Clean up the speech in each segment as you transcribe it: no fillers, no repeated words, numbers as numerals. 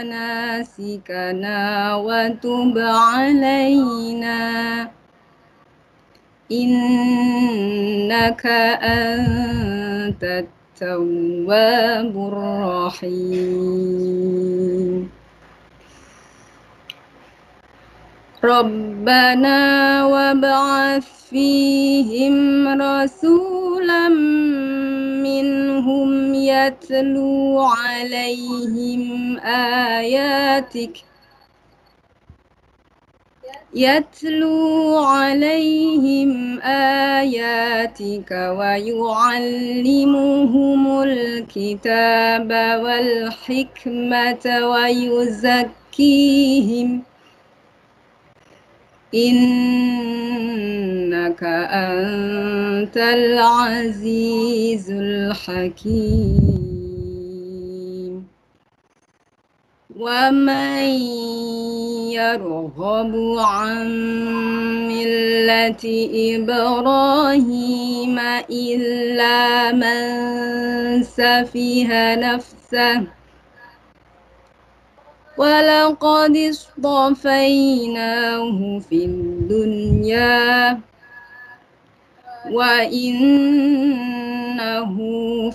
مناسكنا وتب علينا إنك أنت التواب الرحيم ربنا وابعث فيهم رسولا منهم يتلو عليهم آياتك ويعلمهم الكتاب والحكمة ويزكيهم إنك أنت العزيز الحكيم ومن يرغب عن ملة إبراهيم إلا من سفه نفسه ولقد اصطفيناه في الدنيا وإنه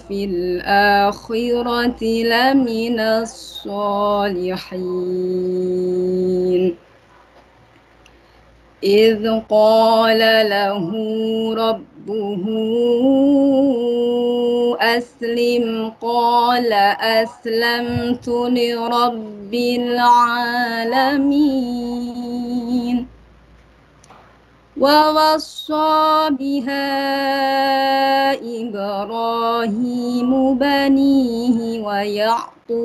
في الآخرة لمن الصالحين إذ قال له ربه أسلم قال أسلمت لرب العالمين ووصى بها إبراهيم بنيه ويعقوب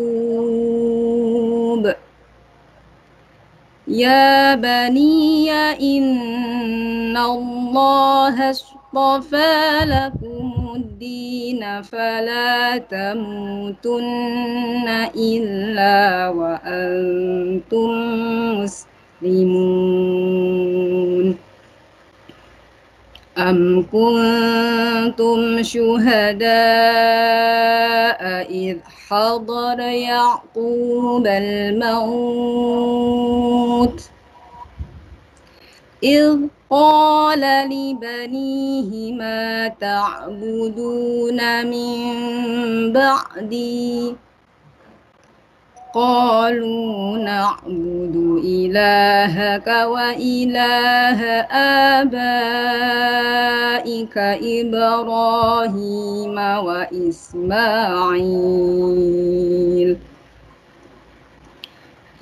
يا بني إن الله اصطفى لكم الدين فلا تموتن إلا وأنتم مسلمون أم كنتم شهداء إذ حضر يعقوب الموت إذ قال لبنيه ما تعبدون من بعدي قالوا نعبد إلهك وإله آبائك إبراهيم وإسماعيل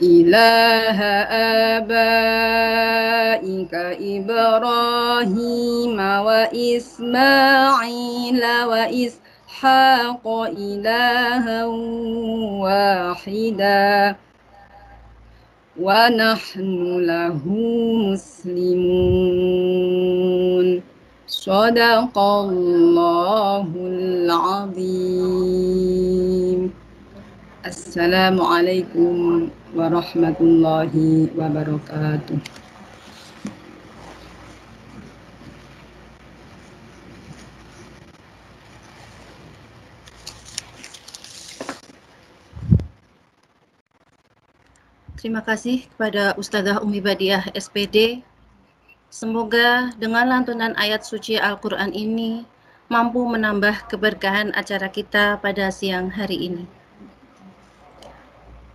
إله آبائك إبراهيم وإسماعيل وإسحاق إلها واحدا ونحن له مسلمون صدق الله العظيم. Assalamualaikum warahmatullahi wabarakatuh. Terima kasih kepada Ustazah Umi Badiah SPD. Semoga dengan lantunan ayat suci Al-Quran ini mampu menambah keberkahan acara kita pada siang hari ini.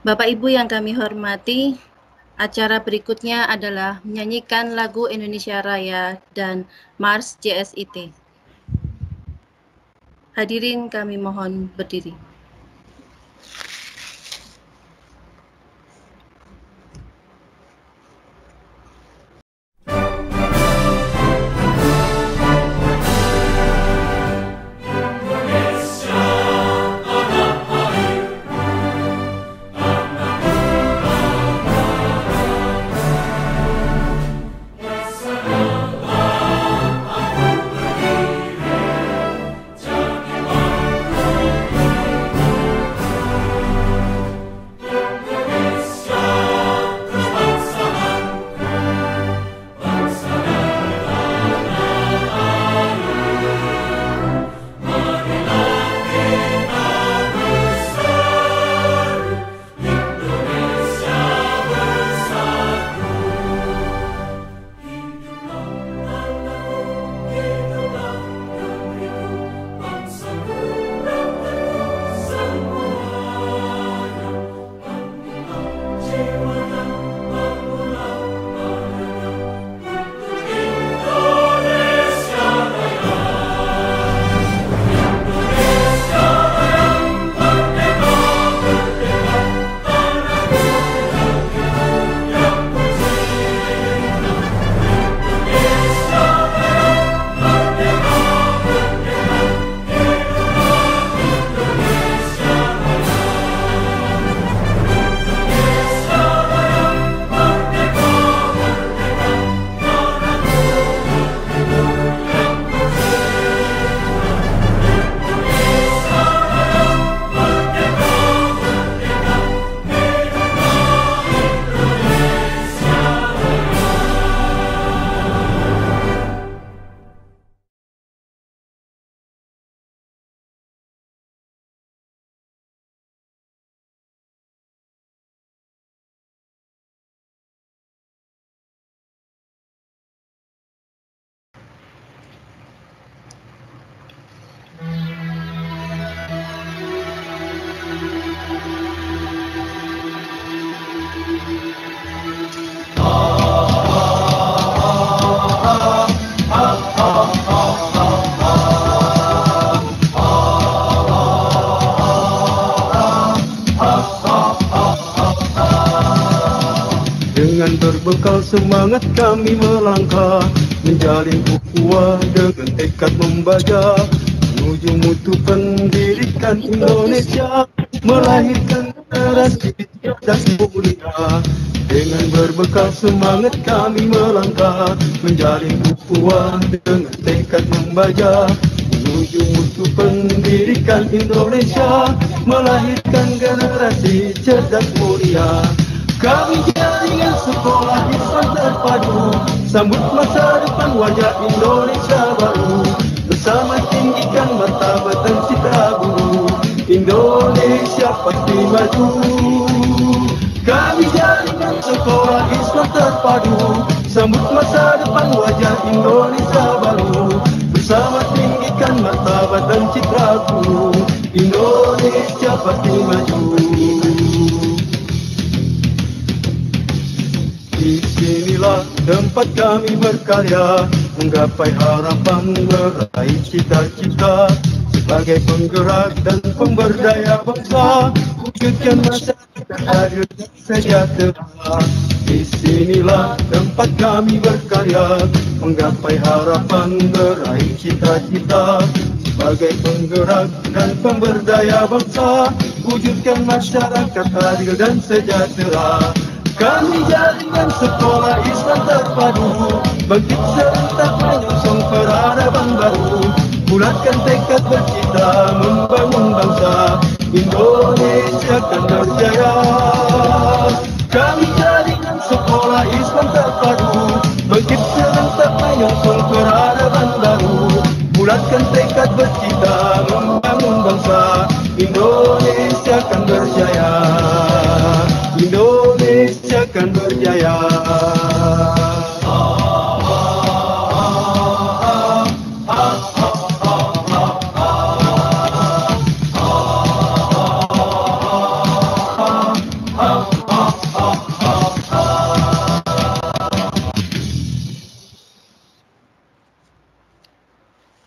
Bapak Ibu yang kami hormati, acara berikutnya adalah menyanyikan lagu Indonesia Raya dan Mars JSIT. Hadirin kami mohon berdiri. Dengan berbekal semangat kami melangkah, menjalin ukhuwah dengan tekad membaca, menuju mutu pendidikan Indonesia, melahirkan generasi cerdas mulia. Dengan berbekal semangat kami melangkah, menjalin ukhuwah dengan tekad membaca, menuju mutu pendidikan Indonesia, melahirkan generasi cerdas mulia. Kami jaringan sekolah Islam terpadu, sambut masa depan wajah Indonesia baru, bersama tinggikan martabat dan citra guru, Indonesia pasti maju. Kami jaringan sekolah Islam terpadu, sambut masa depan wajah Indonesia baru, bersama tinggikan martabat dan citra guru, Indonesia pasti maju. Di sinilah tempat kami berkarya, menggapai harapan, meraih cita-cita, sebagai penggerak dan pemberdaya bangsa, wujudkan masyarakat adil dan sejahtera. Di sinilah tempat kami berkarya, menggapai harapan, meraih cita-cita, sebagai penggerak dan pemberdaya bangsa, wujudkan masyarakat adil dan sejahtera. Kami jaringan sekolah Islam terpadu, bangkit serentak menyongsong peradaban baru, bulatkan tekad bercita membangun bangsa, Indonesia akan berjaya. Kami jaringan sekolah Islam terpadu, bangkit serentak menyongsong peradaban baru, bulatkan tekad bercita membangun bangsa, Indonesia akan berjaya. Indonesia akan berjaya.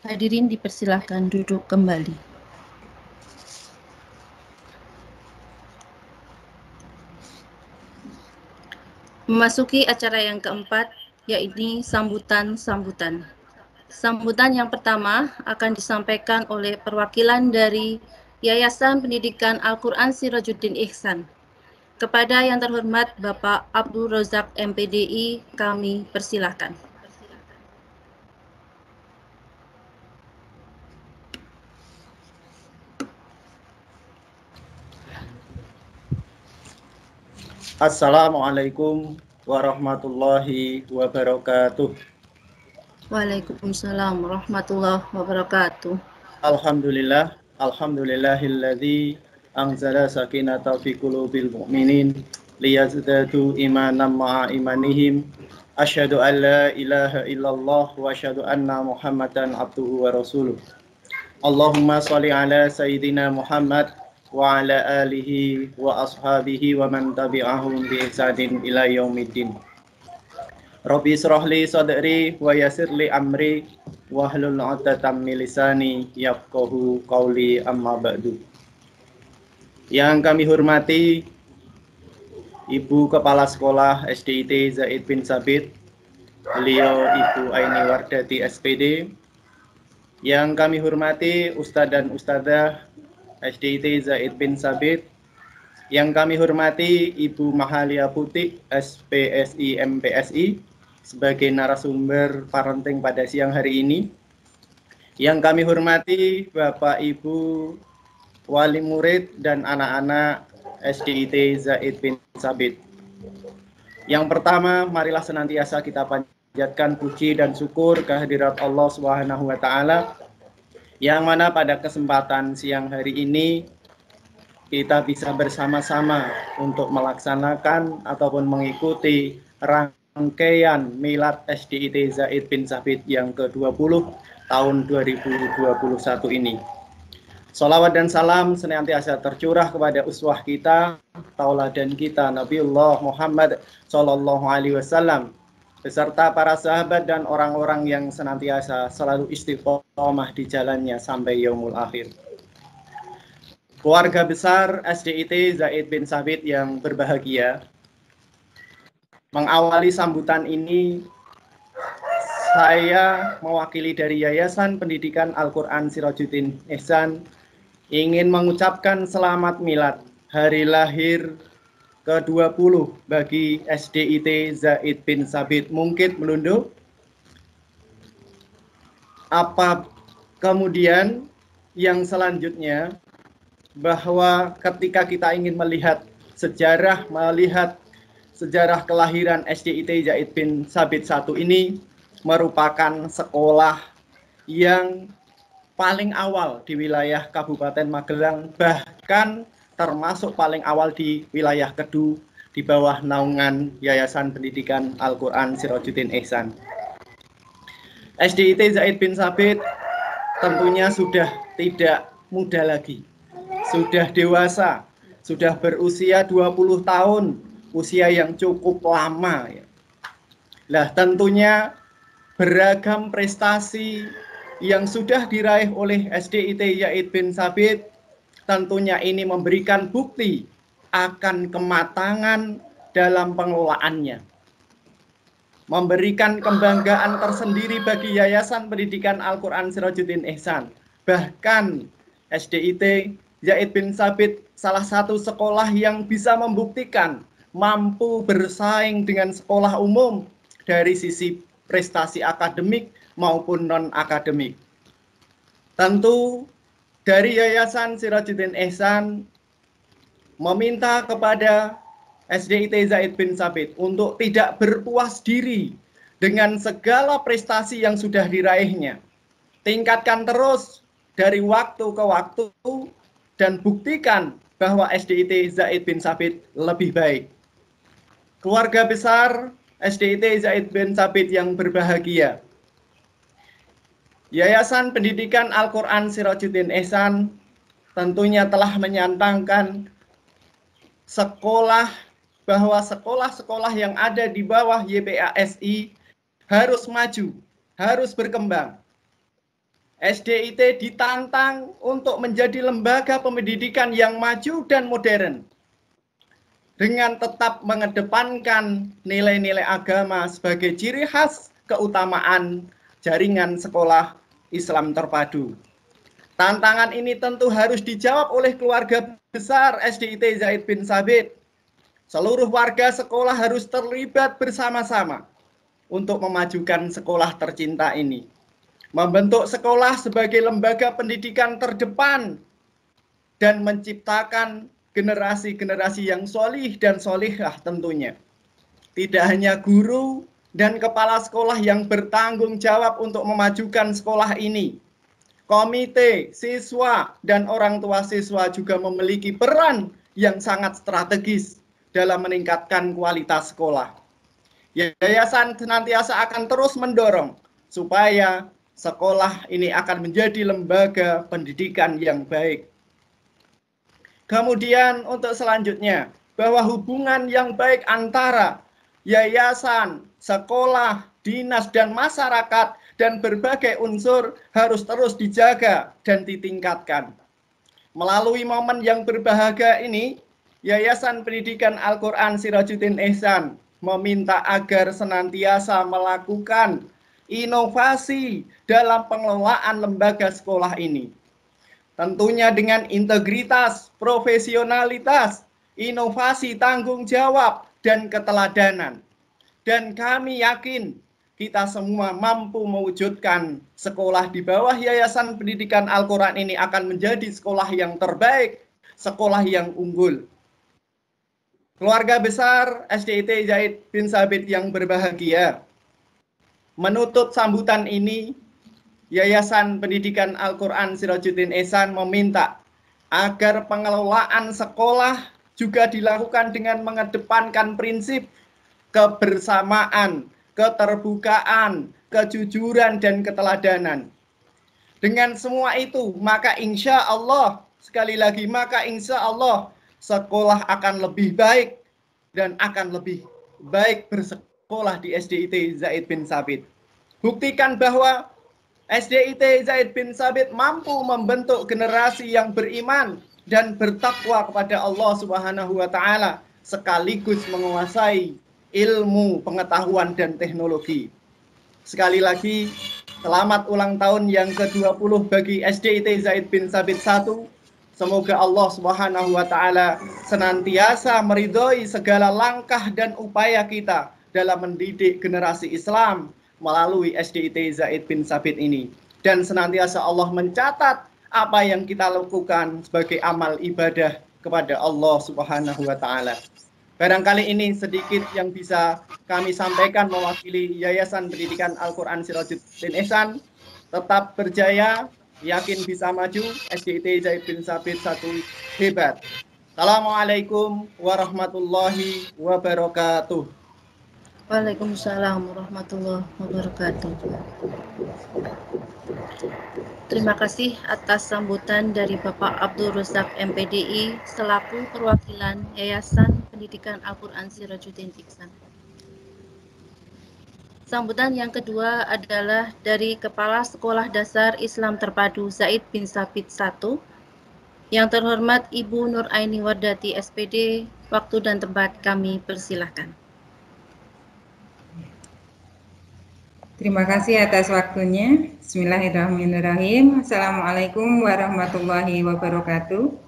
Hadirin dipersilahkan duduk kembali. Memasuki acara yang keempat, yaitu sambutan-sambutan. Sambutan yang pertama akan disampaikan oleh perwakilan dari Yayasan Pendidikan Al-Quran Sirajuddin Ihsan. Kepada yang terhormat Bapak Abdul Rozak MPDI, kami persilahkan. Assalamualaikum warahmatullahi wabarakatuh. Waalaikumsalam warahmatullahi wabarakatuh. Alhamdulillahilladzi anzala sakinata fi qulubil mu'minin liyazdadu imanan ma'a imanihim. Asyhadu an la ilaha illallah wa asyhadu anna Muhammadan abduhu wa rasuluh. Allahumma shalli ala sayyidina Muhammad wa ala alihi wa ashabihi wa man tabi'ahum bi ihsanin ila yaumiddin. Rabbi israh li sadri wa yassir li amri wa hlul 'uqdatam min lisani yafqahu qawli, amma ba'du. Yang kami hormati Ibu Kepala Sekolah SDIT Zaid bin Sabit, beliau Ibu Aini Wardati SPD. Yang kami hormati Ustadz dan Ustadzah SDIT Zaid bin Sabit. Yang kami hormati Ibu Mahalia Putih SPSI MPSI sebagai narasumber parenting pada siang hari ini. Yang kami hormati Bapak Ibu wali murid dan anak-anak SDIT Zaid bin Sabit. Yang pertama, marilah senantiasa kita panjatkan puji dan syukur kehadirat Allah Subhanahu wa taala, yang mana pada kesempatan siang hari ini kita bisa bersama-sama untuk melaksanakan ataupun mengikuti rangkaian Milad SDIT Zaid bin Sabit yang ke-20 tahun 2021 ini. Sholawat dan salam senantiasa tercurah kepada uswah kita, tauladan kita, Nabiullah Muhammad Sallallahu Alaihi Wasallam, beserta para sahabat dan orang-orang yang senantiasa selalu istiqomah di jalannya sampai yaumul akhir. Keluarga besar SDIT Zaid bin Sabit yang berbahagia, Mengawali sambutan ini, saya mewakili dari Yayasan Pendidikan Al-Quran Sirajuddin Ihsan ingin mengucapkan selamat milad hari lahir ke-20 bagi SDIT Zaid bin Sabit Mungkit Melundu. Kemudian yang selanjutnya, bahwa ketika kita ingin melihat sejarah kelahiran SDIT Zaid bin Sabit I ini merupakan sekolah yang paling awal di wilayah Kabupaten Magelang, bahkan termasuk paling awal di wilayah Kedu di bawah naungan Yayasan Pendidikan Al-Quran Sirajuddin Ihsan. SDIT Zaid bin Sabit tentunya sudah tidak muda lagi, sudah dewasa, sudah berusia 20 tahun, usia yang cukup lama. Nah, tentunya beragam prestasi yang sudah diraih oleh SDIT Zaid bin Sabit, tentunya ini memberikan bukti akan kematangan dalam pengelolaannya. Memberikan kebanggaan tersendiri bagi Yayasan Pendidikan Al-Quran Sirajuddin Ihsan. Bahkan SDIT Zaid bin Sabit salah satu sekolah yang bisa membuktikan mampu bersaing dengan sekolah umum dari sisi prestasi akademik maupun non-akademik. Tentu dari Yayasan Sirajuddin Ihsan meminta kepada SDIT Zaid bin Sabit untuk tidak berpuas diri dengan segala prestasi yang sudah diraihnya. Tingkatkan terus dari waktu ke waktu dan buktikan bahwa SDIT Zaid bin Sabit lebih baik. Keluarga besar SDIT Zaid bin Sabit yang berbahagia, Yayasan Pendidikan Al-Quran Sirajuddin Ihsan tentunya telah menyantangkan bahwa sekolah-sekolah yang ada di bawah YPASI harus maju, harus berkembang. SDIT ditantang untuk menjadi lembaga pendidikan yang maju dan modern, dengan tetap mengedepankan nilai-nilai agama sebagai ciri khas keutamaan jaringan sekolah Islam terpadu. Tantangan ini tentu harus dijawab oleh keluarga besar SDIT Zaid bin Sabit. Seluruh warga sekolah harus terlibat bersama-sama untuk memajukan sekolah tercinta ini. Membentuk sekolah sebagai lembaga pendidikan terdepan dan menciptakan generasi-generasi yang solih dan solihah tentunya. Tidak hanya guru dan kepala sekolah yang bertanggung jawab untuk memajukan sekolah ini. Komite, siswa, dan orang tua siswa juga memiliki peran yang sangat strategis dalam meningkatkan kualitas sekolah. Yayasan senantiasa akan terus mendorong supaya sekolah ini akan menjadi lembaga pendidikan yang baik. Kemudian untuk selanjutnya, bahwa hubungan yang baik antara yayasan, sekolah, dinas, dan masyarakat, dan berbagai unsur harus terus dijaga dan ditingkatkan. Melalui momen yang berbahagia ini, Yayasan Pendidikan Al-Quran Sirajuddin Ihsan meminta agar senantiasa melakukan inovasi dalam pengelolaan lembaga sekolah ini. Tentunya dengan integritas, profesionalitas, inovasi, tanggung jawab, dan keteladanan. Dan kami yakin kita semua mampu mewujudkan sekolah di bawah Yayasan Pendidikan Al-Quran ini akan menjadi sekolah yang terbaik, sekolah yang unggul. Keluarga besar SDIT Zaid bin Sabit yang berbahagia, menutup sambutan ini, Yayasan Pendidikan Al-Quran Sirajuddin Ihsan meminta agar pengelolaan sekolah juga dilakukan dengan mengedepankan prinsip kebersamaan, keterbukaan, kejujuran, dan keteladanan. Dengan semua itu, maka insya Allah, sekali lagi, maka insya Allah sekolah akan lebih baik dan akan lebih baik bersekolah di SDIT Zaid bin Sabit. Buktikan bahwa SDIT Zaid bin Sabit mampu membentuk generasi yang beriman dan bertakwa kepada Allah Subhanahu wa Ta'ala, sekaligus menguasai ilmu, pengetahuan, dan teknologi. Sekali lagi, selamat ulang tahun yang ke-20 bagi SDIT Zaid bin Sabit 1. Semoga Allah Subhanahu wa Ta'ala senantiasa meridhoi segala langkah dan upaya kita dalam mendidik generasi Islam melalui SDIT Zaid bin Sabit ini. Dan senantiasa Allah mencatat apa yang kita lakukan sebagai amal ibadah kepada Allah Subhanahu wa Ta'ala. Barangkali ini sedikit yang bisa kami sampaikan mewakili Yayasan Pendidikan Al-Quran Sirajuddin Ihsan. Tetap berjaya, yakin bisa maju, SDIT Zaid bin Sabit 1 hebat. Assalamualaikum warahmatullahi wabarakatuh. Waalaikumsalam warahmatullahi wabarakatuh. Terima kasih atas sambutan dari Bapak Abdul Razak MPDI selaku perwakilan Yayasan Pendidikan Al-Quran Sirajuddin Ihsan. Sambutan yang kedua adalah dari Kepala Sekolah Dasar Islam Terpadu Zaid bin Sabit 1. Yang terhormat Ibu Nur Aini Wardati SPD, waktu dan tempat kami persilahkan. Terima kasih atas waktunya. Bismillahirrahmanirrahim. Assalamualaikum warahmatullahi wabarakatuh.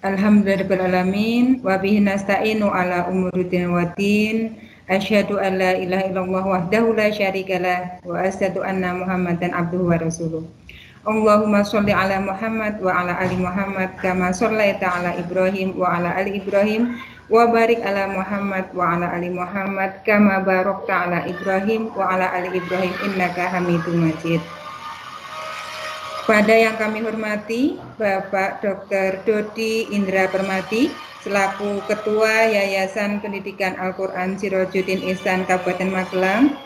Alhamdulillahirrahmanirrahim. Wa bihi nasta'inu ala umuruddin wa din. Asyhadu an la ilaha illallah wahdahu la syarikalah wa asyhadu anna Muhammadan abduhu wa rasuluh. Allahumma sholli ala Muhammad wa ala ali Muhammad kama shallaita ala Ibrahim wa ala ali Ibrahim wa barik ala Muhammad wa ala ali Muhammad kama barakta ala Ibrahim wa ala ali Ibrahim innaka Hamidum Majid. Pada yang kami hormati Bapak Dr. Dodi Indra Permati selaku Ketua Yayasan Pendidikan Al-Quran Sirajuddin Ihsan Kabupaten Magelang.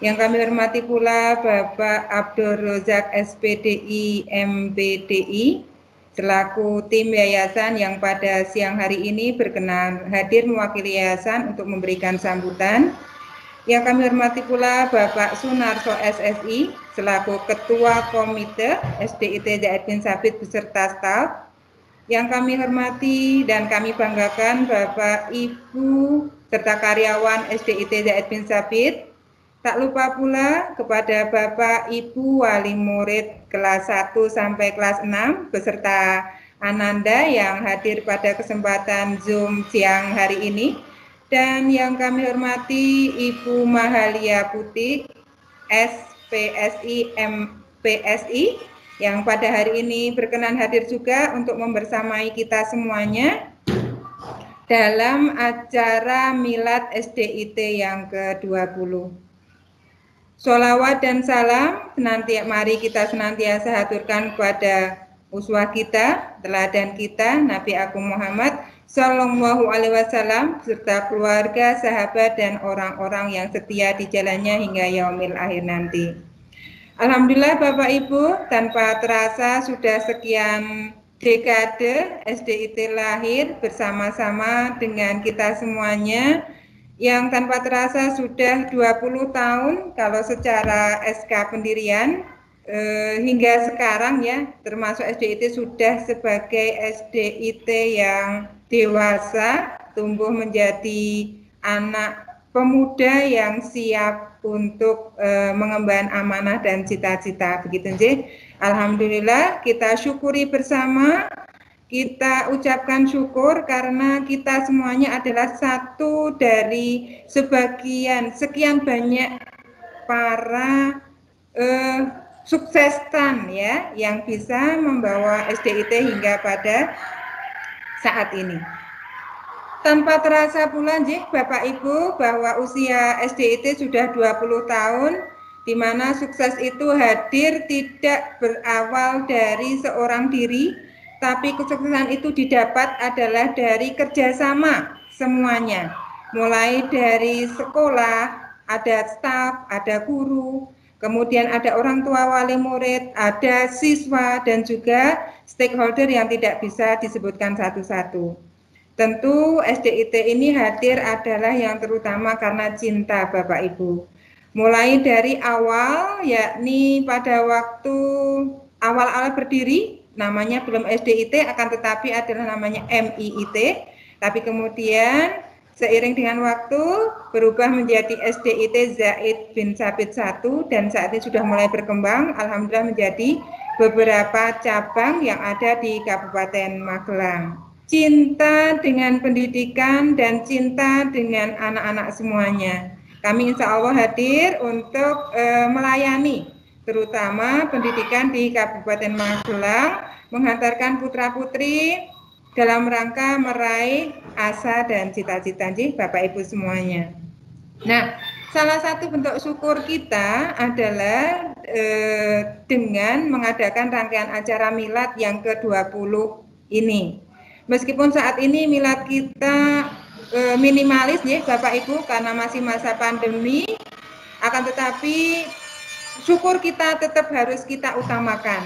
Yang kami hormati pula Bapak Abdul Razak SPDI MPDI selaku tim yayasan yang pada siang hari ini berkenan hadir mewakili yayasan untuk memberikan sambutan. Yang kami hormati pula Bapak Sunarso SSI selaku Ketua Komite SDIT Zaid bin Sabit beserta staf. Yang kami hormati dan kami banggakan Bapak, Ibu, serta karyawan SDIT Zaid bin Sabit. Tak lupa pula kepada Bapak, Ibu, wali murid kelas 1 sampai kelas 6 beserta Ananda yang hadir pada kesempatan Zoom siang hari ini. Dan yang kami hormati Ibu Mahalia Putih, SPSI MPSI, yang pada hari ini berkenan hadir juga untuk membersamai kita semuanya dalam acara Milad SDIT yang ke-20. Sholawat dan salam mari kita senantiasa haturkan kepada uswah kita, teladan kita, Nabi Agung Muhammad Sallallahu Alaihi Wasallam serta keluarga, sahabat dan orang-orang yang setia di jalannya hingga yaumil akhir nanti. Alhamdulillah Bapak Ibu, tanpa terasa sudah sekian dekade SDIT lahir bersama-sama dengan kita semuanya, yang tanpa terasa sudah 20 tahun kalau secara SK pendirian hingga sekarang ya, termasuk SDIT sudah sebagai SDIT yang dewasa, tumbuh menjadi anak pemuda yang siap untuk mengemban amanah dan cita-cita, begitu nggih. Alhamdulillah kita syukuri bersama. Kita ucapkan syukur karena kita semuanya adalah satu dari sekian banyak para suksesan ya yang bisa membawa SDIT hingga pada saat ini. Tanpa terasa pula Bapak Ibu bahwa usia SDIT sudah 20 tahun, di mana sukses itu hadir tidak berawal dari seorang diri, tapi kesuksesan itu didapat adalah dari kerjasama semuanya. Mulai dari sekolah, ada staf, ada guru, kemudian ada orang tua wali murid, ada siswa, dan juga stakeholder yang tidak bisa disebutkan satu-satu. Tentu SDIT ini hadir adalah yang terutama karena cinta Bapak Ibu. Mulai dari awal, yakni pada waktu awal-awal berdiri, namanya belum SDIT, akan tetapi adalah namanya MIIT. Tapi kemudian Seiring dengan waktu berubah menjadi SDIT Zaid bin Sabit 1 dan saat ini sudah mulai berkembang, alhamdulillah menjadi beberapa cabang yang ada di Kabupaten Magelang. Cinta dengan pendidikan dan cinta dengan anak-anak semuanya. Kami insya Allah hadir untuk melayani terutama pendidikan di Kabupaten Magelang, menghantarkan putra-putri dalam rangka meraih asa dan cita-cita Bapak Ibu semuanya. Nah, salah satu bentuk syukur kita adalah dengan mengadakan rangkaian acara milad yang ke-20 ini. Meskipun saat ini milad kita minimalis ya Bapak Ibu karena masih masa pandemi, akan tetapi syukur kita tetap harus kita utamakan.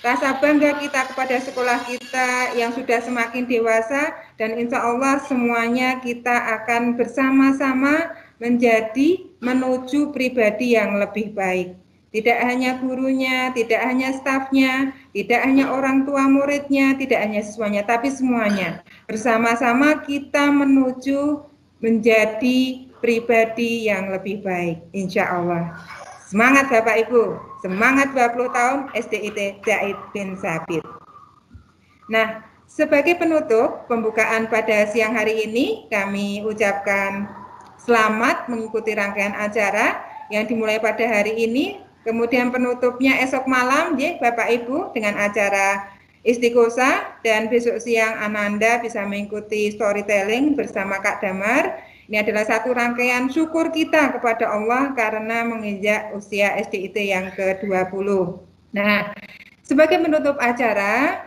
Rasa bangga kita kepada sekolah kita yang sudah semakin dewasa dan insya Allah semuanya kita akan bersama-sama menjadi menuju pribadi yang lebih baik. Tidak hanya gurunya, tidak hanya stafnya, tidak hanya orang tua muridnya, tidak hanya siswanya, tapi semuanya. Bersama-sama kita menuju menjadi pribadi yang lebih baik, insya Allah. Semangat Bapak Ibu, semangat 20 tahun SDIT Zaid bin Sabit. Nah, sebagai penutup pembukaan pada siang hari ini, kami ucapkan selamat mengikuti rangkaian acara yang dimulai pada hari ini, kemudian penutupnya esok malam ya Bapak Ibu dengan acara Istighosah dan besok siang Ananda bisa mengikuti storytelling bersama Kak Damar. Ini adalah satu rangkaian syukur kita kepada Allah karena menginjak usia SDIT yang ke-20. Nah, sebagai penutup acara,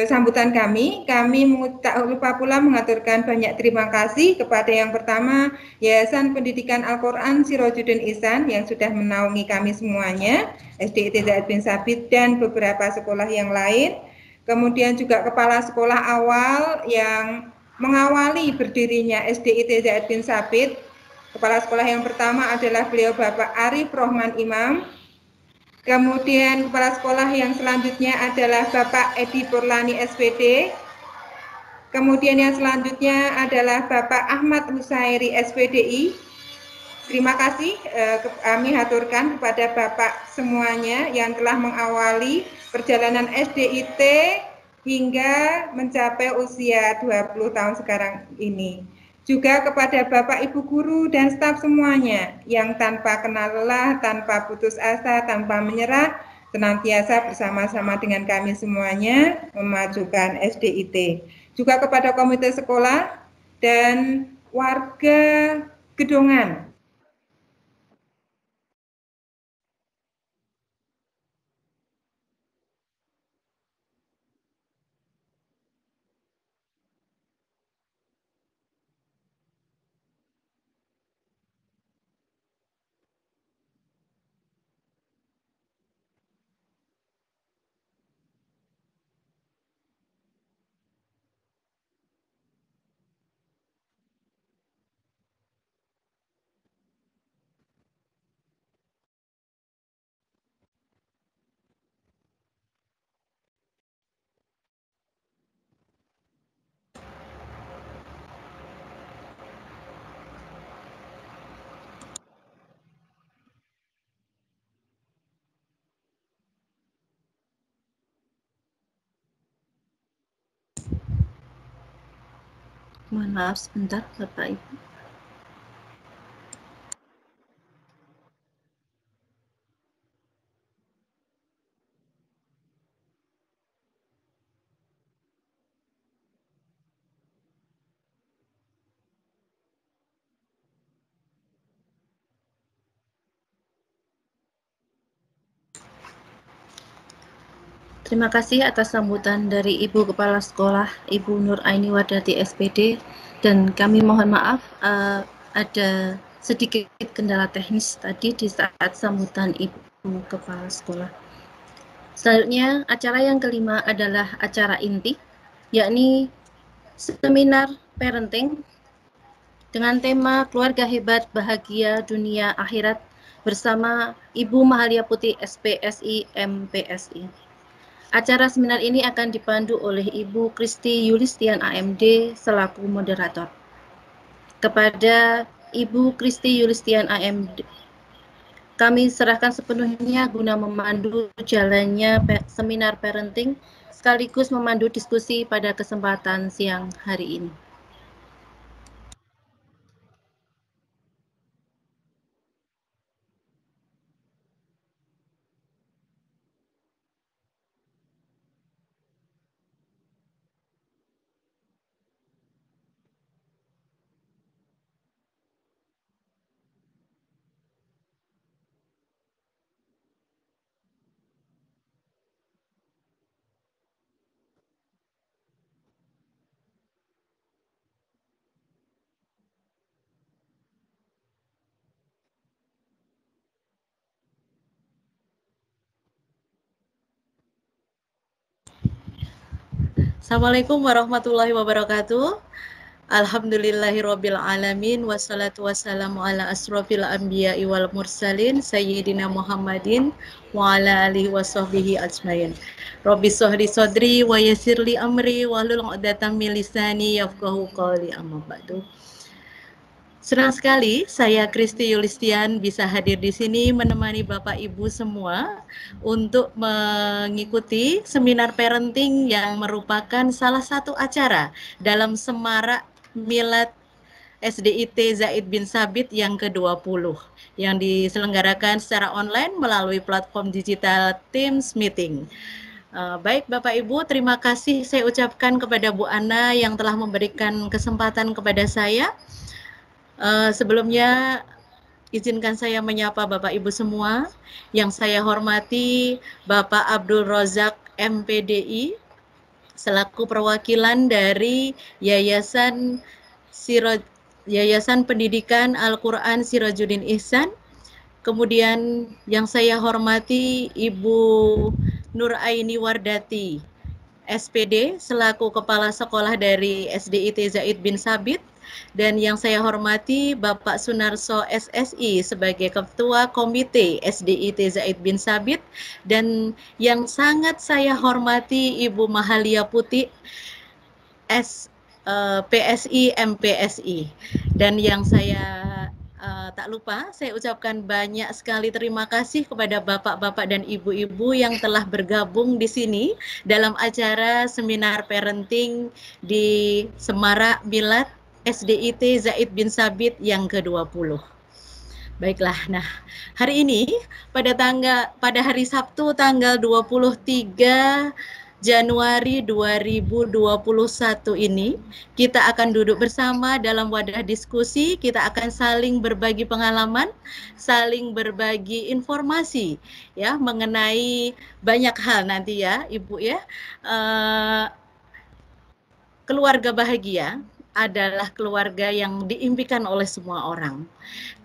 sambutan kami tak lupa pula mengaturkan banyak terima kasih kepada yang pertama Yayasan Pendidikan Al-Quran Sirajuddin Ihsan yang sudah menaungi kami semuanya, SDIT Zaid bin Sabit dan beberapa sekolah yang lain. Kemudian juga kepala sekolah awal yang mengawali berdirinya SDIT Zaid bin Sabit. Kepala sekolah yang pertama adalah beliau Bapak Arif Rohman Imam. Kemudian kepala sekolah yang selanjutnya adalah Bapak Edi Purlani SPD. Kemudian yang selanjutnya adalah Bapak Ahmad Husairi SPDI. Terima kasih kami haturkan kepada Bapak semuanya yang telah mengawali perjalanan SDIT hingga mencapai usia 20 tahun sekarang ini. Juga kepada Bapak Ibu Guru dan staf semuanya yang tanpa kenal lelah, tanpa putus asa, tanpa menyerah, senantiasa bersama-sama dengan kami semuanya memajukan SDIT. Juga kepada komite sekolah dan warga Gedongan. Mohon maaf sebentar Bapak Ibu. Terima kasih atas sambutan dari Ibu Kepala Sekolah, Ibu Nur Aini Wardati SPD, dan kami mohon maaf ada sedikit kendala teknis tadi di saat sambutan Ibu Kepala Sekolah. Selanjutnya, acara yang kelima adalah acara inti, yakni seminar parenting dengan tema Keluarga Hebat Bahagia Dunia Akhirat bersama Ibu Mahalia Putih SPSI MPSI. Acara seminar ini akan dipandu oleh Ibu Kristi Yulistian AMD selaku moderator. Kepada Ibu Kristi Yulistian AMD, kami serahkan sepenuhnya guna memandu jalannya seminar parenting sekaligus memandu diskusi pada kesempatan siang hari ini. Assalamualaikum warahmatullahi wabarakatuh. Alhamdulillahirabbil alamin wassalatu wassalamu ala asrofil anbiya'i wal mursalin sayyidina Muhammadin wa ala alihi washabbihi ajmain. Rabbi shrahli sadri wa yassirli amri wahlul 'uqdatam min lisani yafqahu qawli, amma ba'du. Senang sekali saya Kristi Yulistian bisa hadir di sini menemani Bapak Ibu semua untuk mengikuti seminar parenting yang merupakan salah satu acara dalam semarak Milad SDIT Zaid bin Sabit yang ke-20 yang diselenggarakan secara online melalui platform digital Teams Meeting. Baik Bapak Ibu, terima kasih saya ucapkan kepada Bu Ana yang telah memberikan kesempatan kepada saya. Sebelumnya izinkan saya menyapa Bapak Ibu semua. Yang saya hormati Bapak Abdul Rozak MPDI selaku perwakilan dari Yayasan Pendidikan Al-Quran Sirajuddin Ihsan. Kemudian yang saya hormati Ibu Nur Aini Wardati SPD selaku Kepala Sekolah dari SDIT Zaid bin Sabit. Dan yang saya hormati Bapak Sunarso SSI sebagai Ketua Komite SDIT Zaid bin Sabit, dan yang sangat saya hormati Ibu Mahalia Putih PSI MPSI. Dan yang saya tak lupa saya ucapkan banyak sekali terima kasih kepada bapak-bapak dan ibu-ibu yang telah bergabung di sini dalam acara seminar parenting di Semarak Milad SDIT Zaid bin Sabit yang ke-20. Baiklah, nah hari ini pada hari Sabtu tanggal 23 Januari 2021 ini kita akan duduk bersama dalam wadah diskusi. Kita akan saling berbagi pengalaman, saling berbagi informasi ya mengenai banyak hal nanti ya Ibu ya. Keluarga bahagia adalah keluarga yang diimpikan oleh semua orang.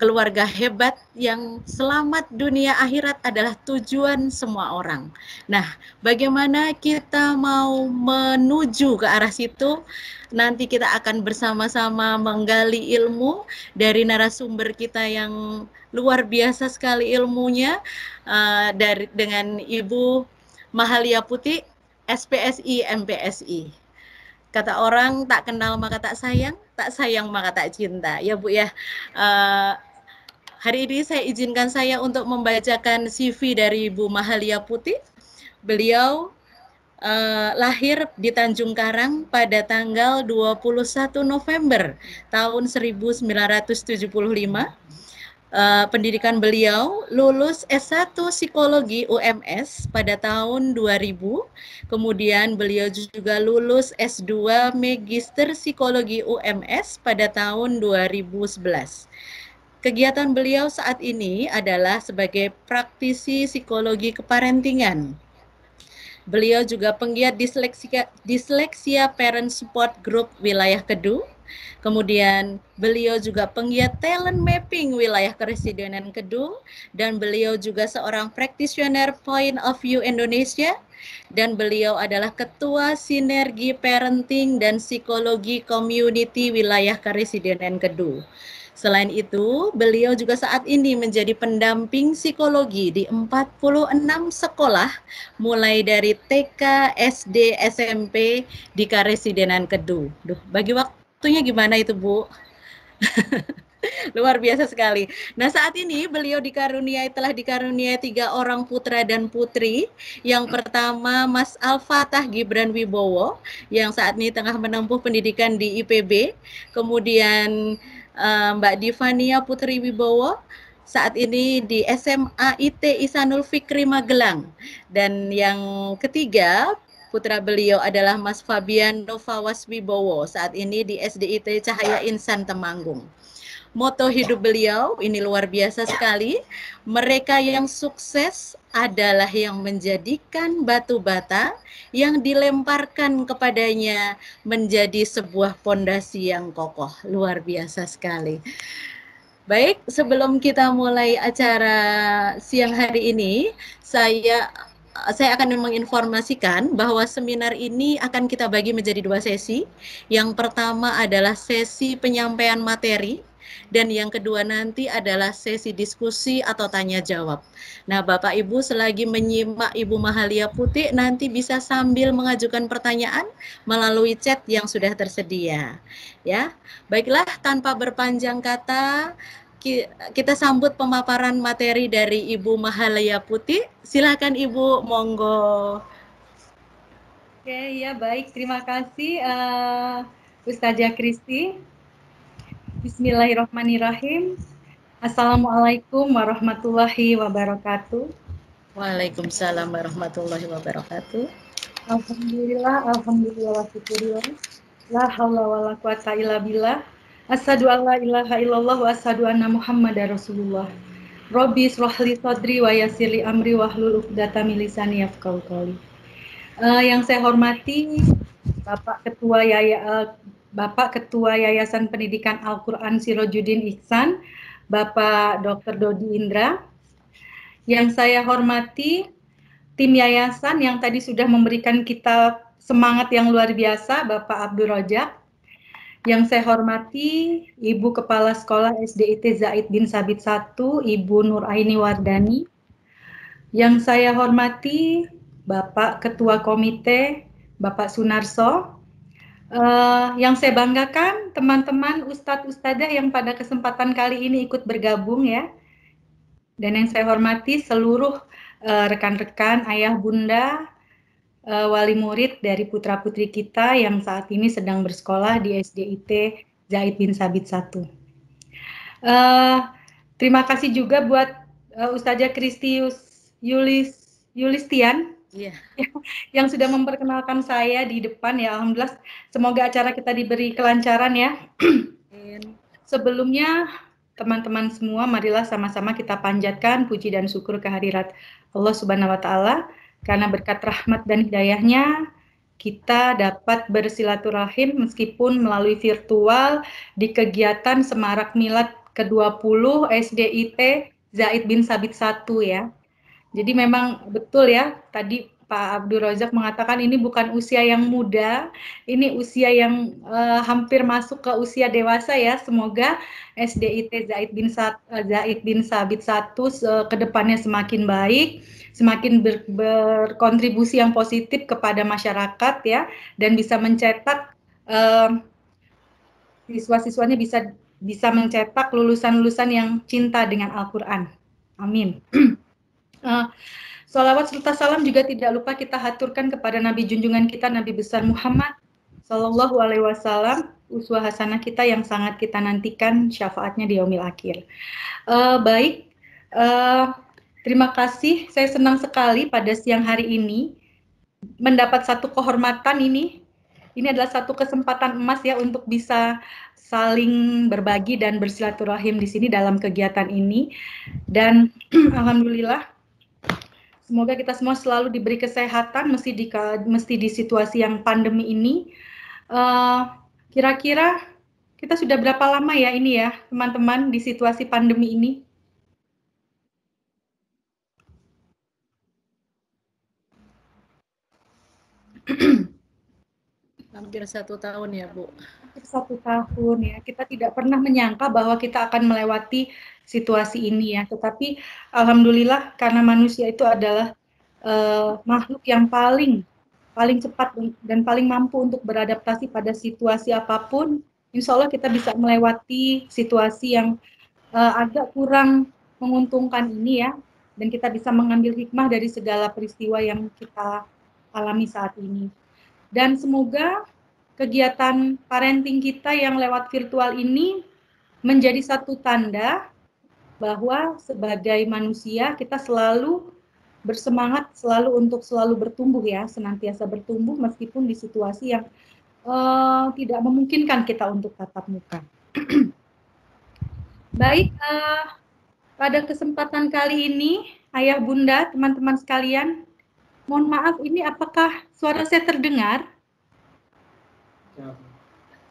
Keluarga hebat yang selamat dunia akhirat adalah tujuan semua orang. Nah, bagaimana kita mau menuju ke arah situ? Nanti kita akan bersama-sama menggali ilmu dari narasumber kita yang luar biasa sekali ilmunya, dengan Ibu Mahalia Putih SPSI MPSI. Kata orang tak kenal maka tak sayang maka tak cinta. Ya Bu ya. Hari ini saya izinkan saya untuk membacakan CV dari Ibu Mahalia Putih. Beliau lahir di Tanjung Karang pada tanggal 21 November tahun 1975. Pendidikan beliau lulus S1 Psikologi UMS pada tahun 2000, kemudian beliau juga lulus S2 Magister Psikologi UMS pada tahun 2011. Kegiatan beliau saat ini adalah sebagai praktisi psikologi keparentingan. Beliau juga penggiat disleksia Parent Support Group wilayah Kedu. Kemudian beliau juga penggiat talent mapping wilayah Keresidenan Kedu, dan beliau juga seorang practitioner Point of View Indonesia, dan beliau adalah Ketua Sinergi Parenting dan Psikologi Community Wilayah Karesidenan Kedu. Selain itu, beliau juga saat ini menjadi pendamping psikologi di 46 sekolah, mulai dari TK, SD, SMP di Karesidenan Kedu. Duh, bagi waktunya gimana itu, Bu? Luar biasa sekali. Nah, saat ini beliau telah dikaruniai 3 orang putra dan putri. Yang pertama Mas Al-Fatah Gibran Wibowo yang saat ini tengah menempuh pendidikan di IPB. Kemudian Mbak Divania Putri Wibowo saat ini di SMA IT Ihsanul Fikri Magelang. Dan yang ketiga putra beliau adalah Mas Fabian Novawas Wibowo saat ini di SDIT Cahaya Insan Temanggung. Moto hidup beliau ini luar biasa sekali. Mereka yang sukses adalah yang menjadikan batu bata yang dilemparkan kepadanya menjadi sebuah pondasi yang kokoh. Luar biasa sekali. Baik, sebelum kita mulai acara siang hari ini, saya akan menginformasikan bahwa seminar ini akan kita bagi menjadi 2 sesi. Yang pertama adalah sesi penyampaian materi, dan yang kedua nanti adalah sesi diskusi atau tanya jawab. Nah, Bapak Ibu selagi menyimak Ibu Mahalia Putih nanti bisa sambil mengajukan pertanyaan melalui chat yang sudah tersedia. Ya, baiklah tanpa berpanjang kata kita sambut pemaparan materi dari Ibu Mahalia Putih. Silakan Ibu, monggo. Oke, ya baik. Terima kasih Ustazah Kristi. Bismillahirrahmanirrahim. Assalamualaikum warahmatullahi wabarakatuh. Waalaikumsalam warahmatullahi wabarakatuh. Alhamdulillah wa syukurillah. La haula wala quwata illa billah. Asyhadu an la ilaha illallah wa asyhadu anna Muhammadar Rasulullah. Robbi shrahli sadri wa yassirli amri wahlul 'uqdatam min lisani yafqahu qawli. Yang saya hormati Bapak Ketua Yayasan Pendidikan Al-Quran Sirojudin Ihsan, Bapak Dr. Dodi Indra. Yang saya hormati tim yayasan yang tadi sudah memberikan kita semangat yang luar biasa, Bapak Abdul Rojak. Yang saya hormati Ibu Kepala Sekolah SDIT Zaid bin Sabit 1, Ibu Nuraini Wardani. Yang saya hormati Bapak Ketua Komite, Bapak Sunarso. Yang saya banggakan teman-teman ustadz-ustadzah yang pada kesempatan kali ini ikut bergabung ya. Dan yang saya hormati seluruh rekan-rekan, ayah bunda, wali murid dari putra-putri kita yang saat ini sedang bersekolah di SDIT Zaid bin Sabit 1. Terima kasih juga buat Ustazah Kristi Yulistian. Yeah. Yang sudah memperkenalkan saya di depan ya. Alhamdulillah, semoga acara kita diberi kelancaran ya. Sebelumnya teman-teman semua, marilah sama-sama kita panjatkan puji dan syukur kehadirat Allah Subhanahu wa Ta'ala, karena berkat rahmat dan hidayahnya kita dapat bersilaturahim meskipun melalui virtual di kegiatan Semarak Milad ke-20 SDIT Zaid bin Sabit 1 ya. Jadi memang betul ya, tadi Pak Abdul Razak mengatakan ini bukan usia yang muda, ini usia yang hampir masuk ke usia dewasa ya. Semoga SDIT Zaid bin Sabit 1 ke depannya semakin baik, semakin berkontribusi yang positif kepada masyarakat ya, dan bisa mencetak siswa-siswanya bisa mencetak lulusan-lulusan yang cinta dengan Al-Quran. Amin. Sholawat serta salam juga tidak lupa kita haturkan kepada Nabi junjungan kita, Nabi besar Muhammad Sallallahu Alaihi Wasallam, uswah hasanah kita yang sangat kita nantikan syafaatnya di yaumil akhir. Baik, terima kasih. Saya senang sekali pada siang hari ini mendapat satu kehormatan ini. Ini adalah satu kesempatan emas ya untuk bisa saling berbagi dan bersilaturahim di sini dalam kegiatan ini. Dan alhamdulillah, semoga kita semua selalu diberi kesehatan mesti di situasi yang pandemi ini. Kira-kira kita sudah berapa lama ya ini ya teman-teman di situasi pandemi ini? Hampir 1 tahun ya, Bu. Hampir 1 tahun ya. Kita tidak pernah menyangka bahwa kita akan melewati situasi ini ya. Tetapi alhamdulillah karena manusia itu adalah makhluk yang paling cepat dan paling mampu untuk beradaptasi pada situasi apapun. Insya Allah kita bisa melewati situasi yang agak kurang menguntungkan ini ya. Dan kita bisa mengambil hikmah dari segala peristiwa yang kita alami saat ini. Dan semoga kegiatan parenting kita yang lewat virtual ini menjadi satu tanda bahwa sebagai manusia kita selalu bersemangat untuk selalu bertumbuh ya, senantiasa bertumbuh meskipun di situasi yang tidak memungkinkan kita untuk tatap muka. Baik, pada kesempatan kali ini, Ayah Bunda, teman-teman sekalian, mohon maaf ini apakah suara saya terdengar?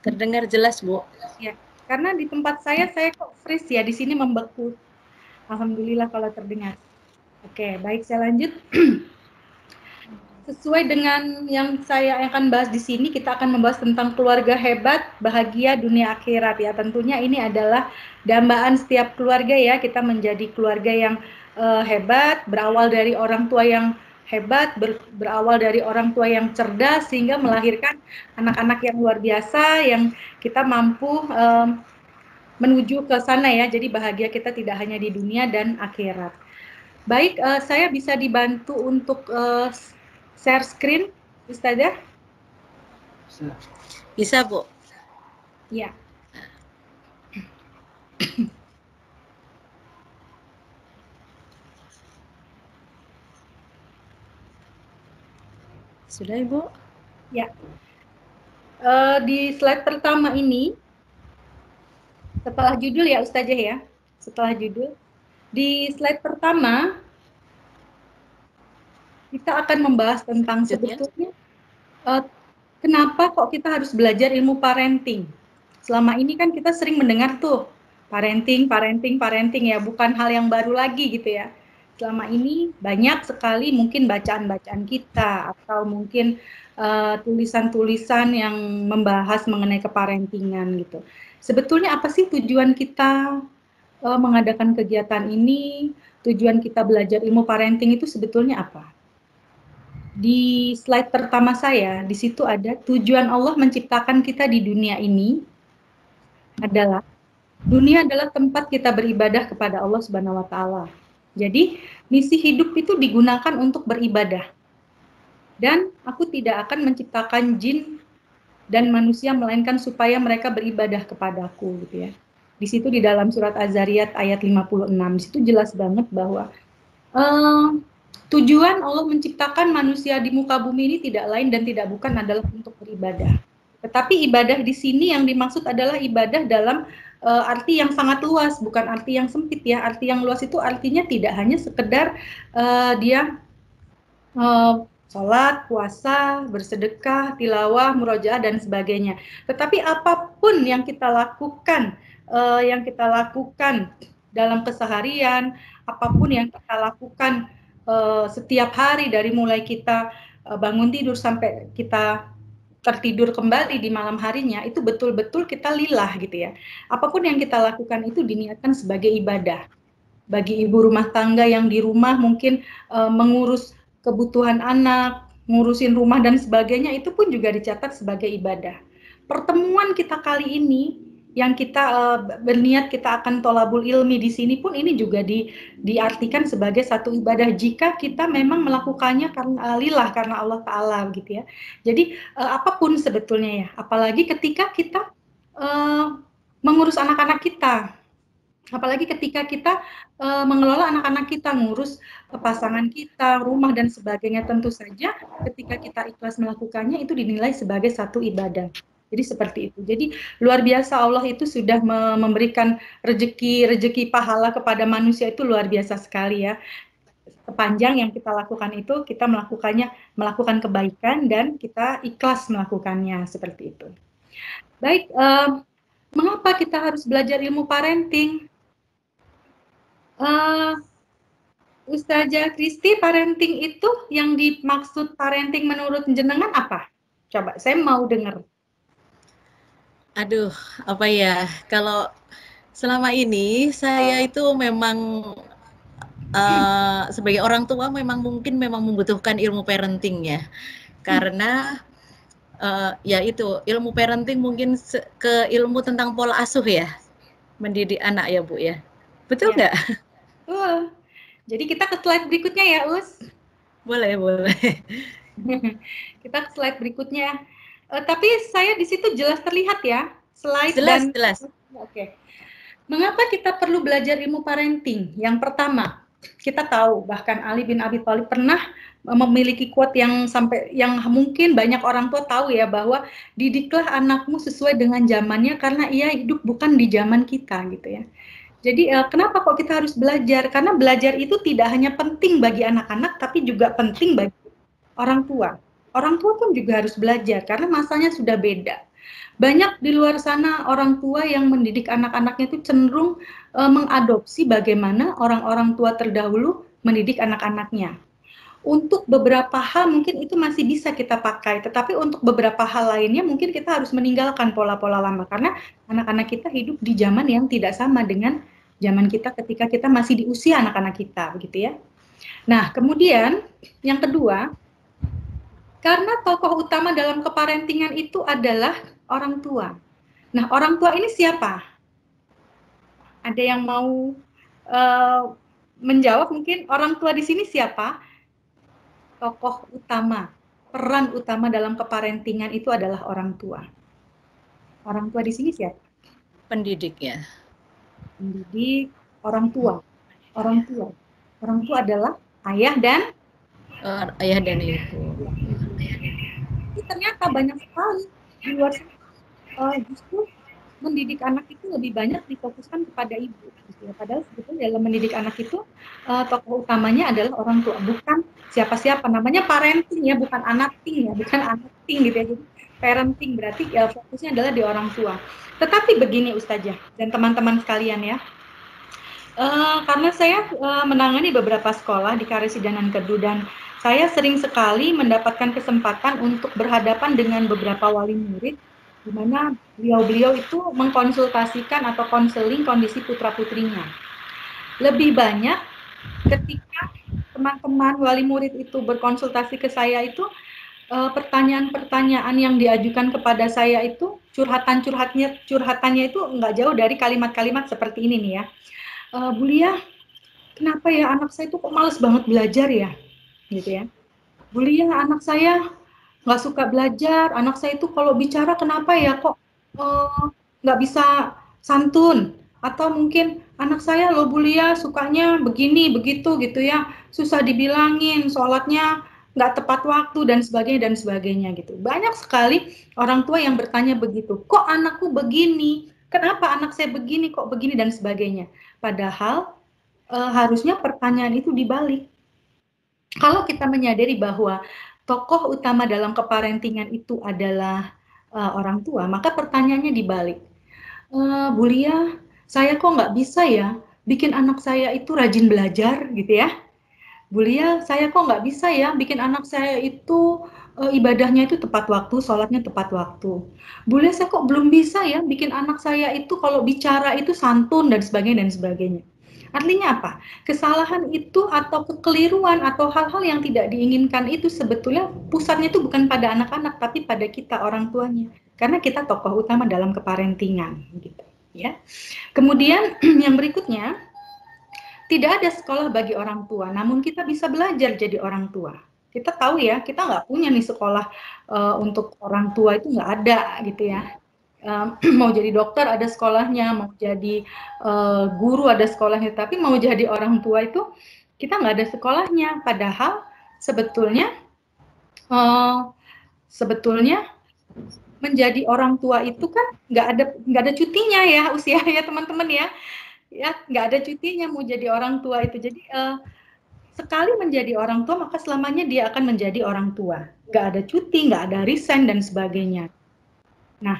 Terdengar jelas, Bu. Ya, karena di tempat saya kok freeze ya, di sini membeku. Alhamdulillah kalau terdengar. Oke, baik saya lanjut. Sesuai dengan yang saya akan bahas di sini, kita akan membahas tentang keluarga hebat, bahagia dunia akhirat ya. Tentunya ini adalah dambaan setiap keluarga ya. Kita menjadi keluarga yang hebat, berawal dari orang tua yang hebat, berawal dari orang tua yang cerdas sehingga melahirkan anak-anak yang luar biasa yang kita mampu menuju ke sana ya. Jadi bahagia kita tidak hanya di dunia dan akhirat. Baik, saya bisa dibantu untuk share screen, Ustazah? Bisa, Bu. Ya. Sudah, Ibu? Ya. Di slide pertama ini, setelah judul ya Ustazah ya, setelah judul, di slide pertama, kita akan membahas tentang sebetulnya kenapa kok kita harus belajar ilmu parenting. Selama ini kan kita sering mendengar tuh parenting ya, bukan hal yang baru lagi gitu ya. Selama ini banyak sekali mungkin bacaan-bacaan kita atau mungkin tulisan-tulisan yang membahas mengenai keparentingan gitu. Sebetulnya apa sih tujuan kita mengadakan kegiatan ini? Tujuan kita belajar ilmu parenting itu sebetulnya apa? Di slide pertama saya, di situ ada tujuan Allah menciptakan kita di dunia ini adalah dunia adalah tempat kita beribadah kepada Allah Subhanahu wa taala. Jadi, misi hidup itu digunakan untuk beribadah. Dan aku tidak akan menciptakan jin dan manusia melainkan supaya mereka beribadah kepadaku gitu ya. Di situ di dalam surat Az-Zariyat ayat 56, di situ jelas banget bahwa tujuan Allah menciptakan manusia di muka bumi ini tidak lain dan tidak bukan adalah untuk beribadah. Tetapi ibadah di sini yang dimaksud adalah ibadah dalam arti yang sangat luas, bukan arti yang sempit ya. Arti yang luas itu artinya tidak hanya sekedar dia sholat, puasa, bersedekah, tilawah, murojaah dan sebagainya. Tetapi apapun yang kita lakukan dalam keseharian, apapun yang kita lakukan setiap hari dari mulai kita bangun tidur sampai kita tertidur kembali di malam harinya, itu betul-betul kita lillah gitu ya. Apapun yang kita lakukan itu diniatkan sebagai ibadah. Bagi ibu rumah tangga yang di rumah mungkin mengurus kebutuhan anak, ngurusin rumah dan sebagainya, itu pun juga dicatat sebagai ibadah. Pertemuan kita kali ini yang kita berniat kita akan tolabul ilmi di sini pun ini juga diartikan sebagai satu ibadah jika kita memang melakukannya karena lillah, karena Allah Ta'ala gitu ya. Jadi apapun sebetulnya ya, apalagi ketika kita mengurus anak-anak kita, apalagi ketika kita mengelola anak-anak kita, ngurus pasangan kita, rumah dan sebagainya, tentu saja ketika kita ikhlas melakukannya itu dinilai sebagai satu ibadah. Jadi seperti itu. Jadi luar biasa Allah itu sudah memberikan rezeki pahala kepada manusia itu luar biasa sekali ya. Sepanjang yang kita lakukan itu kita melakukan kebaikan dan kita ikhlas melakukannya seperti itu. Baik, mengapa kita harus belajar ilmu parenting? Ustazah Kristi, parenting itu yang dimaksud parenting menurut jenengan apa? Coba, saya mau dengar. Aduh, apa ya? Kalau selama ini saya itu memang sebagai orang tua memang membutuhkan ilmu parenting ya. Karena ya itu ilmu parenting mungkin ke ilmu tentang pola asuh ya, mendidik anak ya Bu ya. Betul Ya. nggak? Jadi kita ke slide berikutnya ya, Us. Boleh. Kita ke slide berikutnya. Tapi saya di situ jelas terlihat ya, slide Jelas. Oke. Mengapa kita perlu belajar ilmu parenting? Yang pertama, kita tahu bahkan Ali bin Abi Thalib pernah memiliki quote yang mungkin banyak orang tua tahu ya, bahwa didiklah anakmu sesuai dengan zamannya karena ia hidup bukan di zaman kita gitu ya. Jadi kenapa kok kita harus belajar? Karena belajar itu tidak hanya penting bagi anak-anak, tapi juga penting bagi orang tua. Orang tua pun juga harus belajar karena masanya sudah beda. Banyak di luar sana orang tua yang mendidik anak-anaknya itu cenderung mengadopsi bagaimana orang-orang tua terdahulu mendidik anak-anaknya. Untuk beberapa hal mungkin itu masih bisa kita pakai, tetapi untuk beberapa hal lainnya mungkin kita harus meninggalkan pola-pola lama karena anak-anak kita hidup di zaman yang tidak sama dengan zaman kita ketika kita masih di usia anak-anak kita, begitu ya. Nah, kemudian yang kedua, karena tokoh utama dalam keparentingan itu adalah orang tua. Nah, orang tua ini siapa? Ada yang mau menjawab mungkin? Orang tua di sini siapa? Tokoh utama, peran utama dalam keparentingan itu adalah orang tua. Orang tua di sini siapa? Pendidik ya. Pendidik, orang tua. Orang tua adalah ayah dan ibu. Tapi ternyata banyak sekali di luar sana justru mendidik anak itu lebih banyak difokuskan kepada ibu. Padahal sebetulnya dalam mendidik anak itu tokoh utamanya adalah orang tua, bukan siapa-siapa. Namanya parenting ya, bukan anating ya, bukan anating gitu ya. Jadi parenting berarti ya fokusnya adalah di orang tua. Tetapi begini Ustazah dan teman-teman sekalian ya, karena saya menangani beberapa sekolah di Karesidenan Kedu dan saya sering sekali mendapatkan kesempatan untuk berhadapan dengan beberapa wali murid di mana beliau-beliau itu mengkonsultasikan atau konseling kondisi putra-putrinya. Lebih banyak ketika teman-teman wali murid itu berkonsultasi ke saya itu pertanyaan-pertanyaan yang diajukan kepada saya itu curhatannya itu nggak jauh dari kalimat-kalimat seperti ini nih ya. Bu Lia, kenapa ya anak saya itu kok males banget belajar ya? Gitu ya. Bu Lia, anak saya nggak suka belajar, anak saya itu kalau bicara kenapa ya kok nggak bisa santun, atau mungkin anak saya loh Bu Lia sukanya begini begitu gitu ya, susah dibilangin, sholatnya nggak tepat waktu dan sebagainya gitu. Banyak sekali orang tua yang bertanya begitu, kok anakku begini, kenapa anak saya begini kok begini dan sebagainya. Padahal harusnya pertanyaan itu dibalik. Kalau kita menyadari bahwa tokoh utama dalam keparentingan itu adalah orang tua, maka pertanyaannya dibalik. Bu Lia, saya kok nggak bisa ya bikin anak saya itu rajin belajar gitu ya. Bu Lia, saya kok nggak bisa ya bikin anak saya itu ibadahnya itu tepat waktu, sholatnya tepat waktu. Bu Lia, saya kok belum bisa ya bikin anak saya itu kalau bicara itu santun dan sebagainya. Artinya apa? Kesalahan itu atau kekeliruan atau hal-hal yang tidak diinginkan itu sebetulnya pusatnya itu bukan pada anak-anak tapi pada kita orang tuanya. Karena kita tokoh utama dalam keparentingan gitu ya. Kemudian yang berikutnya, tidak ada sekolah bagi orang tua, namun kita bisa belajar jadi orang tua. Kita tahu ya, kita nggak punya nih sekolah untuk orang tua itu nggak ada gitu ya. Mau jadi dokter ada sekolahnya, mau jadi guru ada sekolahnya, tapi mau jadi orang tua itu kita nggak ada sekolahnya. Padahal sebetulnya menjadi orang tua itu kan nggak ada cutinya ya usia ya teman-teman ya nggak ada cutinya mau jadi orang tua itu. Jadi sekali menjadi orang tua maka selamanya dia akan menjadi orang tua, nggak ada cuti, nggak ada resign dan sebagainya. Nah,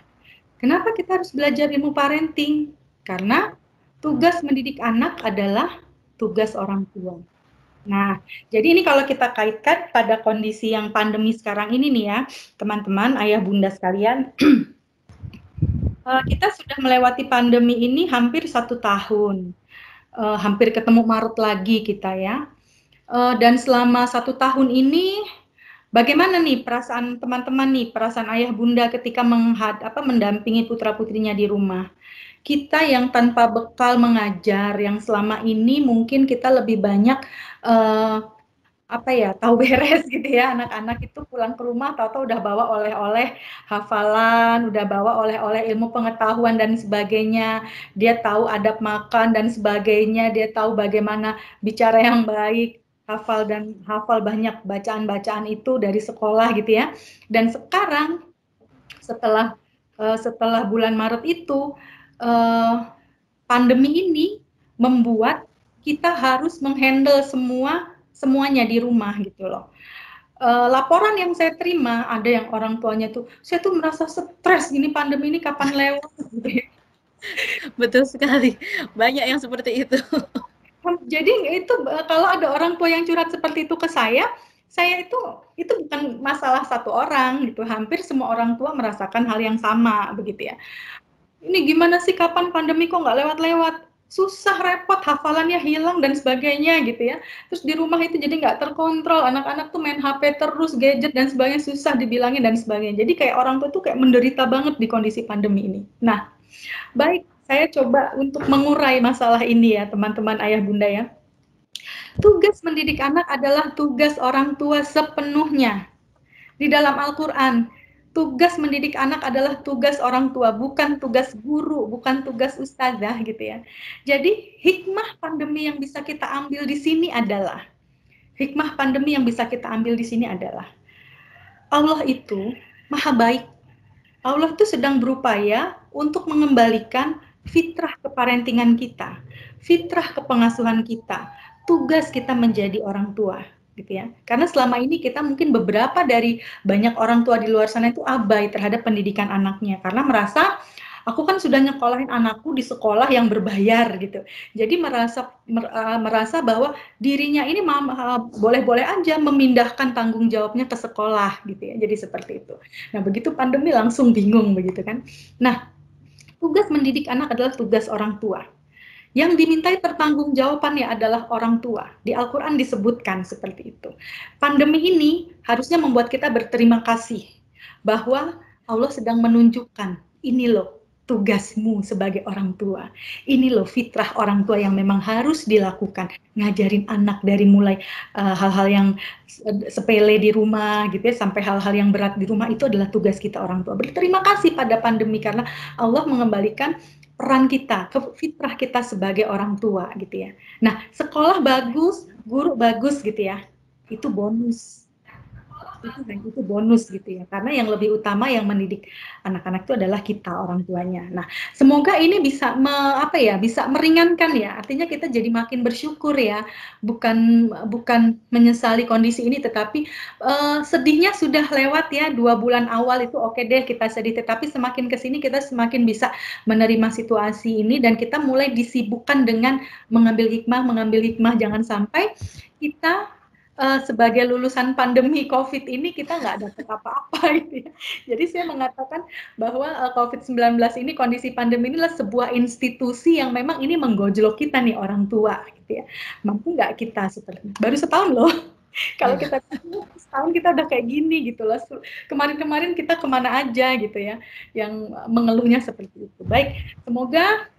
kenapa kita harus belajar ilmu parenting? Karena tugas mendidik anak adalah tugas orang tua. Nah, jadi ini kalau kita kaitkan pada kondisi yang pandemi sekarang ini nih ya, teman-teman, ayah bunda sekalian, kita sudah melewati pandemi ini hampir 1 tahun, hampir ketemu Maret lagi kita ya. Dan selama 1 tahun ini, bagaimana nih perasaan teman-teman nih, perasaan ayah bunda ketika mendampingi putra-putrinya di rumah? Kita yang tanpa bekal mengajar, yang selama ini mungkin kita lebih banyak tahu beres gitu ya, anak-anak itu pulang ke rumah tahu-tahu udah bawa oleh-oleh hafalan, udah bawa oleh-oleh ilmu pengetahuan dan sebagainya, dia tahu adab makan dan sebagainya, dia tahu bagaimana bicara yang baik, hafal banyak bacaan-bacaan itu dari sekolah gitu ya. Dan sekarang setelah bulan Maret itu, pandemi ini membuat kita harus menghandle semuanya di rumah gitu loh. Laporan yang saya terima, ada yang orang tuanya tuh, saya tuh merasa stres gini, pandemi ini kapan lewat gitu ya. Betul sekali, banyak yang seperti itu. Jadi itu kalau ada orang tua yang curhat seperti itu ke saya itu bukan masalah satu orang gitu, hampir semua orang tua merasakan hal yang sama begitu ya. Ini gimana sih, kapan pandemi kok nggak lewat-lewat? Susah, repot, hafalannya hilang dan sebagainya gitu ya. Terus di rumah itu jadi nggak terkontrol, anak-anak tuh main HP terus, gadget dan sebagainya, susah dibilangin dan sebagainya. Jadi kayak orang tua tuh kayak menderita banget di kondisi pandemi ini. Nah, baik, saya coba untuk mengurai masalah ini ya teman-teman ayah bunda ya. Tugas mendidik anak adalah tugas orang tua sepenuhnya. Di dalam Al-Quran, tugas mendidik anak adalah tugas orang tua, bukan tugas guru, bukan tugas ustazah gitu ya. Jadi hikmah pandemi yang bisa kita ambil di sini adalah, Allah itu maha baik. Allah itu sedang berupaya untuk mengembalikan fitrah keparentingan kita, fitrah kepengasuhan kita, tugas kita menjadi orang tua. Gitu ya. Karena selama ini kita mungkin beberapa dari banyak orang tua di luar sana itu abai terhadap pendidikan anaknya karena merasa aku kan sudah nyekolahin anakku di sekolah yang berbayar gitu. Jadi merasa bahwa dirinya ini boleh-boleh aja memindahkan tanggung jawabnya ke sekolah gitu ya. Jadi seperti itu. Nah, begitu pandemi langsung bingung begitu kan. Nah, tugas mendidik anak adalah tugas orang tua. Yang dimintai pertanggungjawabannya adalah orang tua. Di Al-Quran disebutkan seperti itu. Pandemi ini harusnya membuat kita berterima kasih bahwa Allah sedang menunjukkan, ini loh tugasmu sebagai orang tua. Ini loh fitrah orang tua yang memang harus dilakukan. Ngajarin anak dari mulai hal-hal yang sepele di rumah gitu ya, sampai hal-hal yang berat di rumah, itu adalah tugas kita orang tua. Berterima kasih pada pandemi karena Allah mengembalikan peran kita, ke fitrah kita sebagai orang tua gitu ya. Nah, sekolah bagus, guru bagus gitu ya, itu bonus. Itu bonus gitu ya, karena yang lebih utama yang mendidik anak-anak itu adalah kita orang tuanya. Nah, semoga ini bisa bisa meringankan ya, artinya kita jadi makin bersyukur ya, bukan menyesali kondisi ini, tetapi sedihnya sudah lewat ya, 2 bulan awal itu oke deh kita sedih, tetapi semakin kesini kita semakin bisa menerima situasi ini dan kita mulai disibukkan dengan mengambil hikmah, jangan sampai kita sebagai lulusan pandemi COVID ini kita nggak dapat apa-apa gitu ya. Jadi saya mengatakan bahwa COVID-19 ini, kondisi pandemi ini adalah sebuah institusi yang memang ini menggojlok kita nih orang tua gitu ya. Mampu nggak kita seperti baru setahun loh. Kalau kita setahun kita udah kayak gini gitu loh. Kemarin-kemarin kita kemana aja gitu ya, yang mengeluhnya seperti itu. Baik, semoga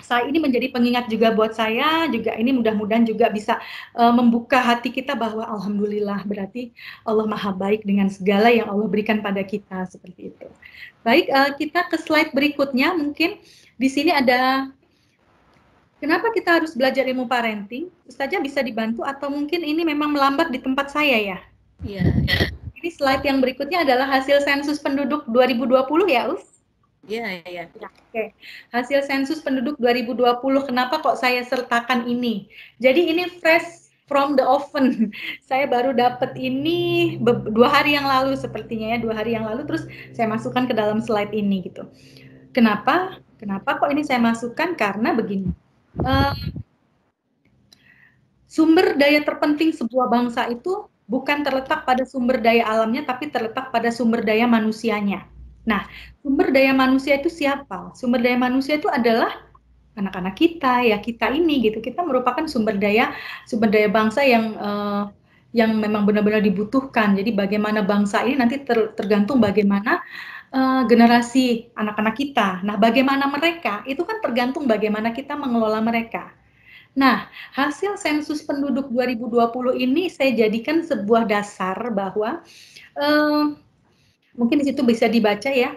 saya ini menjadi pengingat juga buat saya, juga ini mudah-mudahan juga bisa membuka hati kita bahwa alhamdulillah berarti Allah maha baik dengan segala yang Allah berikan pada kita seperti itu. Baik, kita ke slide berikutnya. Mungkin di sini ada kenapa kita harus belajar ilmu parenting. Ustazah bisa dibantu atau mungkin ini memang melambat di tempat saya ya? Iya. Ini slide yang berikutnya adalah hasil sensus penduduk 2020 ya, Us? Iya. Oke. Hasil sensus penduduk 2020, kenapa kok saya sertakan ini? Jadi ini fresh from the oven. Saya baru dapat ini 2 hari yang lalu sepertinya ya, 2 hari yang lalu, terus saya masukkan ke dalam slide ini gitu. Kenapa kok ini saya masukkan? Karena begini. sumber daya terpenting sebuah bangsa itu bukan terletak pada sumber daya alamnya, tapi terletak pada sumber daya manusianya. Nah, sumber daya manusia itu siapa? Sumber daya manusia itu adalah anak-anak kita, ya kita ini gitu. Kita merupakan sumber daya bangsa yang memang benar-benar dibutuhkan. Jadi bagaimana bangsa ini nanti tergantung bagaimana generasi anak-anak kita. Nah, bagaimana mereka itu kan tergantung bagaimana kita mengelola mereka. Nah, hasil sensus penduduk 2020 ini saya jadikan sebuah dasar bahwa mungkin di situ bisa dibaca ya,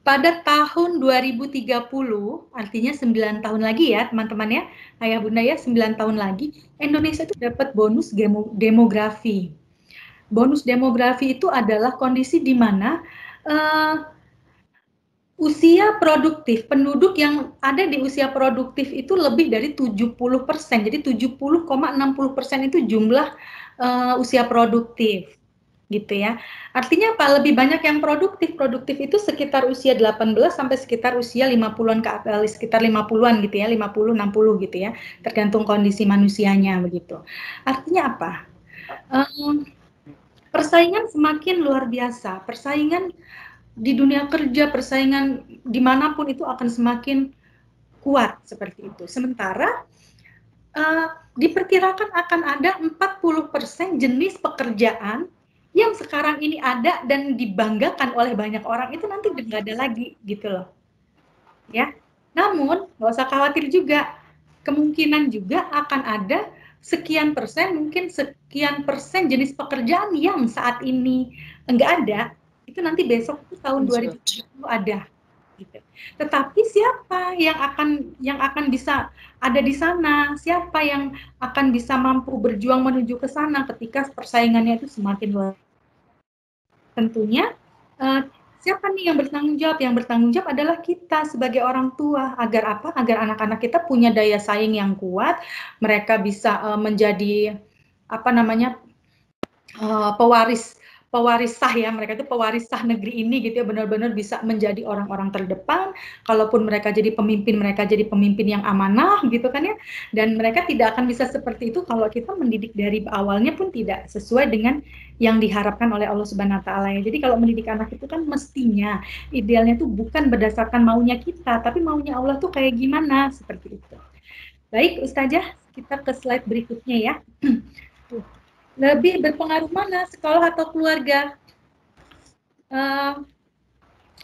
pada tahun 2030, artinya 9 tahun lagi ya teman-teman ya, ayah bunda ya, 9 tahun lagi, Indonesia itu dapat bonus demografi. Bonus demografi itu adalah kondisi di mana usia produktif, penduduk yang ada di usia produktif itu lebih dari 70%. Jadi 70,60% itu jumlah usia produktif. Gitu ya. Artinya apa? Lebih banyak yang produktif. Produktif itu sekitar usia 18 sampai sekitar usia 50-an ke atas, sekitar 50-an gitu ya, 50 60 gitu ya. Tergantung kondisi manusianya begitu. Artinya apa? Persaingan semakin luar biasa. Persaingan di dunia kerja, persaingan dimanapun itu akan semakin kuat seperti itu. Sementara diperkirakan akan ada 40% jenis pekerjaan yang sekarang ini ada dan dibanggakan oleh banyak orang itu nanti udah nggak ada lagi gitu loh. Ya. Namun nggak usah khawatir juga, kemungkinan juga akan ada sekian persen, mungkin sekian persen jenis pekerjaan yang saat ini enggak ada, itu nanti besok itu tahun 2030 ada. Gitu. Tetapi siapa yang akan bisa ada di sana? Siapa yang akan bisa mampu berjuang menuju ke sana ketika persaingannya itu semakin luas? Tentunya siapa nih yang bertanggung jawab? Yang bertanggung jawab adalah kita sebagai orang tua. Agar apa? Agar anak-anak kita punya daya saing yang kuat, mereka bisa menjadi pewaris sah ya, mereka itu pewaris sah negeri ini gitu ya, benar-benar bisa menjadi orang-orang terdepan. Kalaupun mereka jadi pemimpin yang amanah gitu kan ya, dan mereka tidak akan bisa seperti itu kalau kita mendidik dari awalnya pun tidak sesuai dengan yang diharapkan oleh Allah Subhanahu wa Ta'ala ya. Jadi kalau mendidik anak itu kan mestinya idealnya itu bukan berdasarkan maunya kita, tapi maunya Allah tuh kayak gimana, seperti itu. Baik Ustazah, kita ke slide berikutnya ya. Tuh. Lebih berpengaruh mana, sekolah atau keluarga?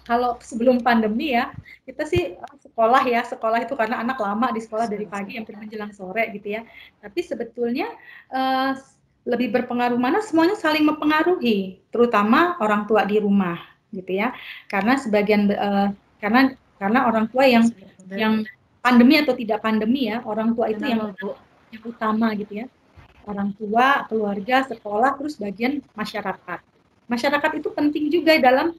Kalau sebelum pandemi ya, kita sih sekolah itu karena anak lama di sekolah dari pagi sampai menjelang sore gitu ya. Tapi sebetulnya lebih berpengaruh mana? Semuanya saling mempengaruhi, terutama orang tua di rumah gitu ya. Karena sebagian karena orang tua yang pandemi atau tidak pandemi ya, orang tua itu yang utama gitu ya. Orang tua, keluarga, sekolah, terus bagian masyarakat. Masyarakat itu penting juga dalam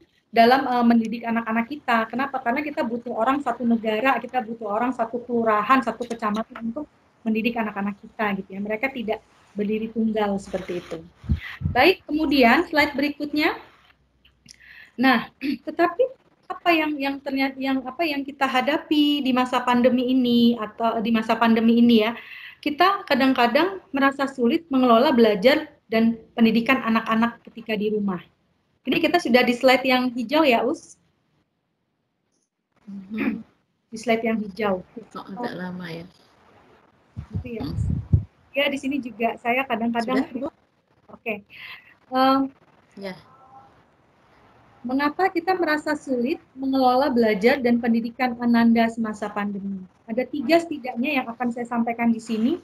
mendidik anak-anak kita. Kenapa? Karena kita butuh orang satu negara, kita butuh orang satu kelurahan, satu kecamatan untuk mendidik anak-anak kita gitu ya. Mereka tidak berdiri tunggal seperti itu. Baik, kemudian slide berikutnya. Nah, tetapi apa yang kita hadapi di masa pandemi ini ya? Kita kadang-kadang merasa sulit mengelola belajar dan pendidikan anak-anak ketika di rumah. Ini kita sudah di slide yang hijau ya, Us? Di slide yang hijau. Agak lama ya. Gitu ya. Ya, di sini juga saya kadang-kadang. Oke. Ya. Mengapa kita merasa sulit mengelola belajar dan pendidikan Ananda semasa pandemi? Ada 3 setidaknya yang akan saya sampaikan di sini.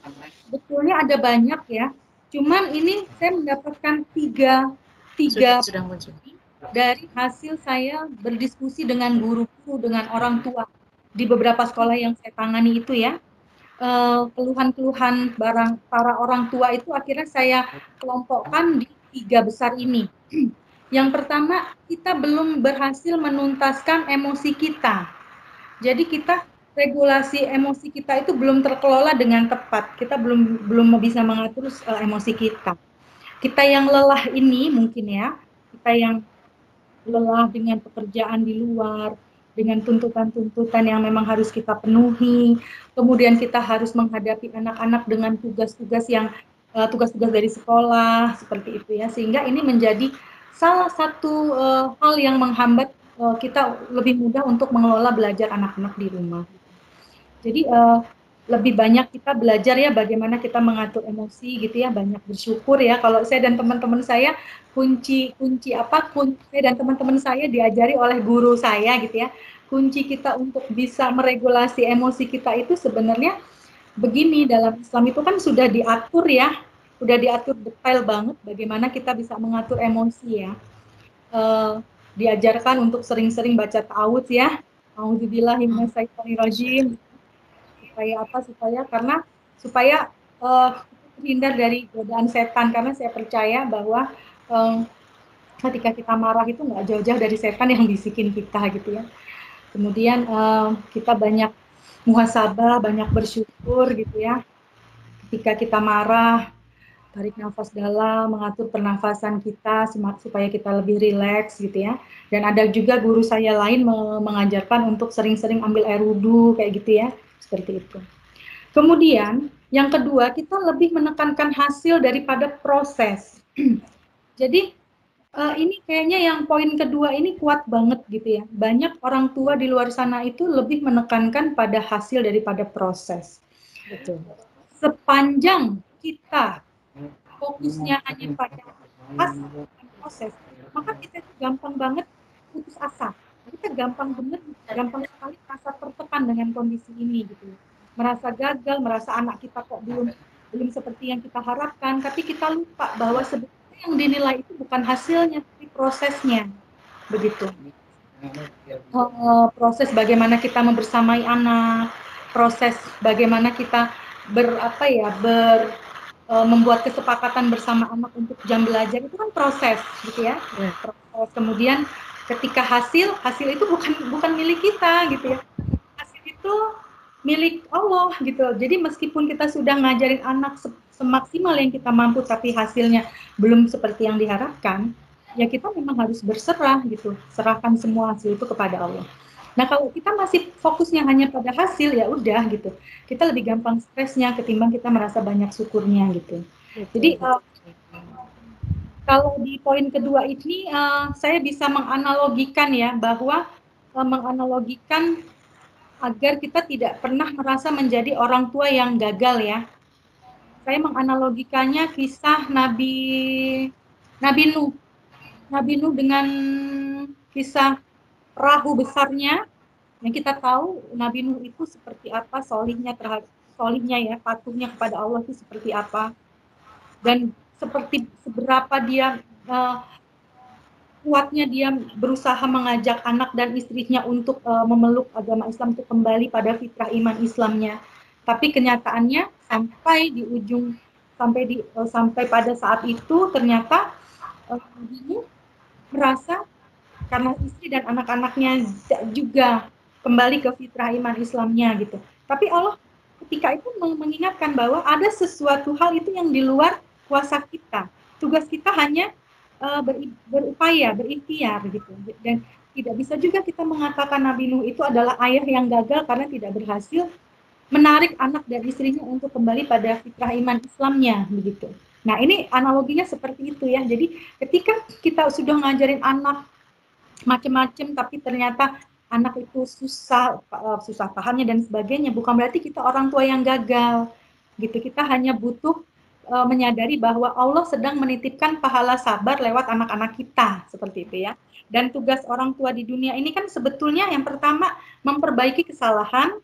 Betulnya ada banyak ya. Cuman ini saya mendapatkan 3 dari hasil saya berdiskusi dengan guru-guru, dengan orang tua di beberapa sekolah yang saya tangani itu ya. Keluhan-keluhan para orang tua itu akhirnya saya kelompokkan di 3 besar ini. Yang pertama, kita belum berhasil menuntaskan emosi kita. Jadi kita regulasi emosi kita itu belum terkelola dengan tepat. Kita belum bisa mengatur emosi kita. Kita yang lelah ini mungkin ya, kita yang lelah dengan pekerjaan di luar, dengan tuntutan-tuntutan yang memang harus kita penuhi. Kemudian kita harus menghadapi anak-anak dengan tugas-tugas yang tugas-tugas dari sekolah seperti itu ya, sehingga ini menjadi salah satu hal yang menghambat kita lebih mudah untuk mengelola belajar anak-anak di rumah. Jadi lebih banyak kita belajar ya bagaimana kita mengatur emosi gitu ya, banyak bersyukur ya. Kalau saya dan teman-teman saya saya dan teman-teman saya diajari oleh guru saya gitu ya. Kunci kita untuk bisa meregulasi emosi kita itu sebenarnya begini, dalam Islam itu kan sudah diatur ya, sudah diatur detail banget bagaimana kita bisa mengatur emosi ya. Diajarkan untuk sering-sering baca ta'awudz ya. A'udzubillahi minasyaitonirrajim. Supaya terhindar dari godaan setan, karena saya percaya bahwa ketika kita marah itu nggak jauh-jauh dari setan yang bisikin kita gitu ya. Kemudian kita banyak muhasabah, banyak bersyukur gitu ya. Ketika kita marah, tarik nafas dalam, mengatur pernafasan kita supaya kita lebih rileks gitu ya. Dan ada juga guru saya lain mengajarkan untuk sering-sering ambil air wudhu kayak gitu ya, seperti itu. Kemudian yang kedua, kita lebih menekankan hasil daripada proses. Jadi ini kayaknya yang poin kedua ini kuat banget gitu ya. Banyak orang tua di luar sana itu lebih menekankan pada hasil daripada proses. Betul. Sepanjang kita fokusnya hanya pada hasil dan proses, maka kita gampang banget putus asa. Kita gampang sekali merasa tertekan dengan kondisi ini gitu. Merasa gagal, merasa anak kita kok belum seperti yang kita harapkan, tapi kita lupa bahwa sebetulnya yang dinilai itu bukan hasilnya, tapi prosesnya. Begitu. Proses bagaimana kita membersamai anak, proses bagaimana kita membuat kesepakatan bersama anak untuk jam belajar, itu kan proses gitu ya. Proses. Kemudian ketika hasil itu bukan milik kita gitu ya. Hasil itu milik Allah gitu. Jadi meskipun kita sudah ngajarin anak semaksimal yang kita mampu, tapi hasilnya belum seperti yang diharapkan, ya kita memang harus berserah gitu. Serahkan semua hasil itu kepada Allah. Nah, kalau kita masih fokusnya hanya pada hasil, ya udah gitu. Kita lebih gampang stresnya ketimbang kita merasa banyak syukurnya gitu. Jadi kalau di poin kedua ini saya bisa menganalogikan ya, bahwa menganalogikan agar kita tidak pernah merasa menjadi orang tua yang gagal ya. Saya menganalogikannya kisah Nabi Nuh. Nabi Nuh dengan kisah perahu besarnya, yang kita tahu Nabi Nuh itu seperti apa, solihnya ya, patuhnya kepada Allah itu seperti apa, dan seberapa dia kuatnya dia berusaha mengajak anak dan istrinya untuk memeluk agama Islam, untuk kembali pada fitrah iman Islamnya. Tapi kenyataannya sampai pada saat itu ternyata ini merasa karena istri dan anak-anaknya juga kembali ke fitrah iman Islamnya gitu. Tapi Allah ketika itu mengingatkan bahwa ada sesuatu hal itu yang di luar kuasa kita. Tugas kita hanya berupaya, berikhtiar gitu. Dan tidak bisa juga kita mengatakan Nabi Nuh itu adalah ayah yang gagal karena tidak berhasil menarik anak dan istrinya untuk kembali pada fitrah iman Islamnya begitu. Nah, ini analoginya seperti itu ya. Jadi ketika kita sudah ngajarin anak macam-macam tapi ternyata anak itu susah pahamnya dan sebagainya, bukan berarti kita orang tua yang gagal gitu. Kita hanya butuh menyadari bahwa Allah sedang menitipkan pahala sabar lewat anak-anak kita, seperti itu ya. Dan tugas orang tua di dunia ini kan sebetulnya yang pertama memperbaiki kesalahan,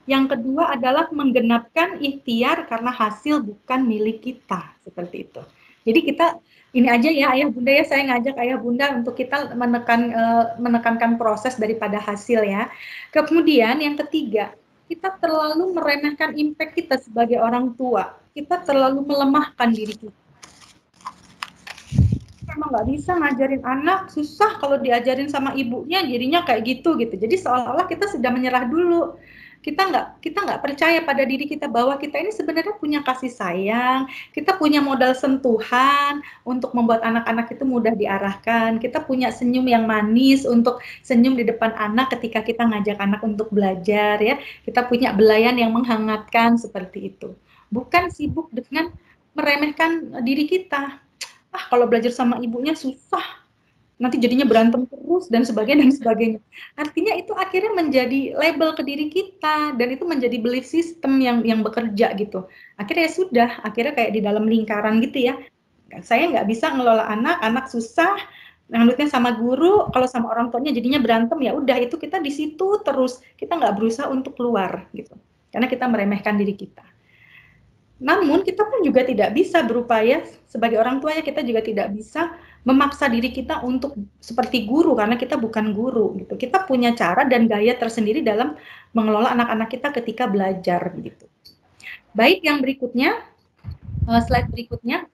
yang kedua adalah menggenapkan ikhtiar karena hasil bukan milik kita, seperti itu. Jadi kita ini aja ya ayah bunda ya, saya ngajak ayah bunda untuk kita menekankan proses daripada hasil ya. Kemudian yang ketiga, kita terlalu meremehkan impact kita sebagai orang tua. Kita terlalu melemahkan diri kita. Memang nggak bisa ngajarin anak, susah kalau diajarin sama ibunya, jadinya kayak gitu. Jadi seolah-olah kita sudah menyerah dulu. kita nggak percaya pada diri kita bahwa kita ini sebenarnya punya kasih sayang, kita punya modal sentuhan untuk membuat anak-anak itu mudah diarahkan, kita punya senyum yang manis untuk senyum di depan anak ketika kita ngajak anak untuk belajar ya, kita punya belayan yang menghangatkan seperti itu. Bukan sibuk dengan meremehkan diri kita. Ah, kalau belajar sama ibunya susah, nanti jadinya berantem terus dan sebagainya. Artinya itu akhirnya menjadi label ke diri kita dan itu menjadi belief system yang bekerja gitu. Akhirnya ya sudah, akhirnya kayak di dalam lingkaran gitu ya. Saya nggak bisa ngelola anak susah, nganutnya sama guru, kalau sama orang tuanya jadinya berantem, ya udah itu kita di situ terus, kita nggak berusaha untuk keluar gitu. Karena kita meremehkan diri kita. Namun kita pun juga tidak bisa berupaya sebagai orang tua ya, kita juga tidak bisa memaksa diri kita untuk seperti guru karena kita bukan guru gitu. Kita punya cara dan gaya tersendiri dalam mengelola anak-anak kita ketika belajar gitu. Baik, yang berikutnya, slide berikutnya,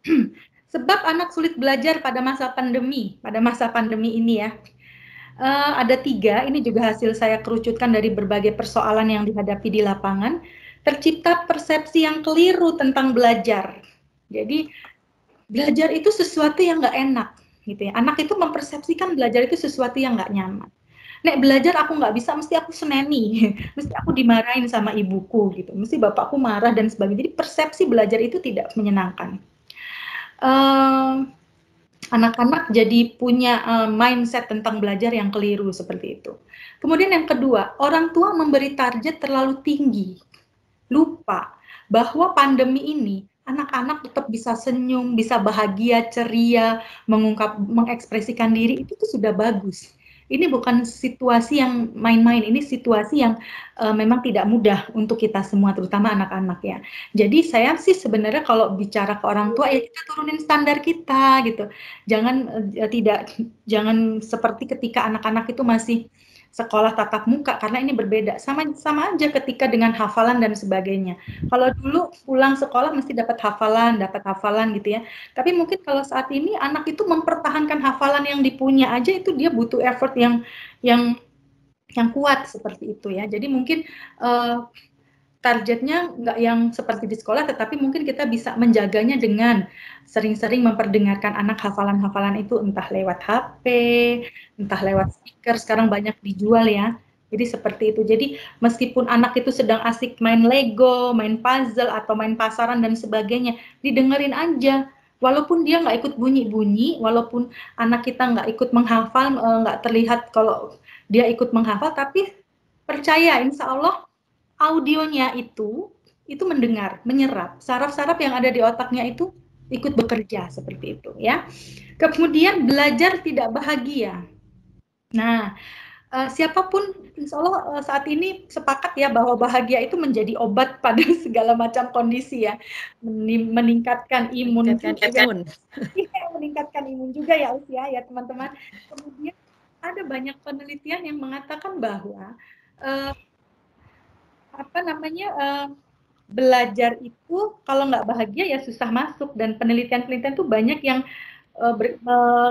sebab anak sulit belajar pada masa pandemi ini ya. Ada 3, ini juga hasil saya kerucutkan dari berbagai persoalan yang dihadapi di lapangan. Tercipta persepsi yang keliru tentang belajar. Jadi belajar itu sesuatu yang nggak enak, gitu ya. Anak itu mempersepsikan belajar itu sesuatu yang nggak nyaman. Nek belajar aku nggak bisa, mesti aku seneni, mesti aku dimarahin sama ibuku, gitu. Mesti bapakku marah dan sebagainya. Jadi persepsi belajar itu tidak menyenangkan. Anak-anak jadi punya mindset tentang belajar yang keliru seperti itu. Kemudian yang kedua, orang tua memberi target terlalu tinggi. Lupa bahwa pandemi ini anak-anak tetap bisa senyum, bisa bahagia, ceria, mengekspresikan diri, itu tuh sudah bagus. Ini bukan situasi yang main-main, ini situasi yang memang tidak mudah untuk kita semua, terutama anak-anak ya. Jadi saya sih sebenarnya kalau bicara ke orang tua ya kita turunin standar kita gitu. Jangan seperti ketika anak-anak itu masih sekolah tatap muka, karena ini berbeda. Sama aja ketika dengan hafalan dan sebagainya. Kalau dulu pulang sekolah mesti dapat hafalan gitu ya. Tapi mungkin kalau saat ini anak itu mempertahankan hafalan yang dipunya aja, itu dia butuh effort yang kuat seperti itu ya. Jadi mungkin targetnya nggak yang seperti di sekolah, tetapi mungkin kita bisa menjaganya dengan sering-sering memperdengarkan anak hafalan-hafalan itu, entah lewat HP, entah lewat speaker, sekarang banyak dijual ya. Jadi seperti itu. Jadi meskipun anak itu sedang asik main Lego, main puzzle, atau main pasaran dan sebagainya, didengerin aja. Walaupun dia nggak ikut bunyi-bunyi, walaupun anak kita nggak ikut menghafal, nggak terlihat kalau dia ikut menghafal, tapi percaya insya Allah audionya itu mendengar, menyerap. Saraf-saraf yang ada di otaknya itu ikut bekerja seperti itu ya. Kemudian belajar tidak bahagia. Nah, siapapun insya Allah saat ini sepakat ya bahwa bahagia itu menjadi obat pada segala macam kondisi ya. Meningkatkan imun meningkatkan imun juga ya usia ya teman-teman. Kemudian ada banyak penelitian yang mengatakan bahwa belajar itu kalau nggak bahagia ya susah masuk, dan penelitian-penelitian itu banyak yang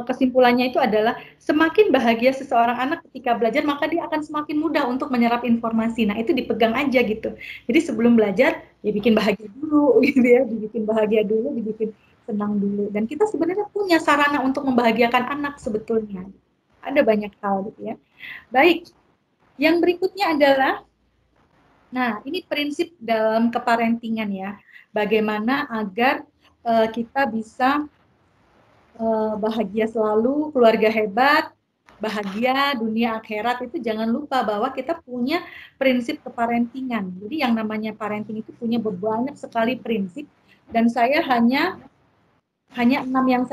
kesimpulannya itu adalah semakin bahagia seseorang anak ketika belajar, maka dia akan semakin mudah untuk menyerap informasi. Nah itu dipegang aja gitu. Jadi sebelum belajar ya bikin bahagia dulu gitu ya, dibikin bahagia dulu, dibikin senang dulu. Dan kita sebenarnya punya sarana untuk membahagiakan anak sebetulnya. Ada banyak hal gitu ya. Baik, yang berikutnya adalah, nah ini prinsip dalam keparentingan ya, bagaimana agar kita bisa bahagia selalu, keluarga hebat, bahagia dunia akhirat. Itu jangan lupa bahwa kita punya prinsip keparentingan. Jadi yang namanya parenting itu punya banyak sekali prinsip, dan saya hanya 6 yang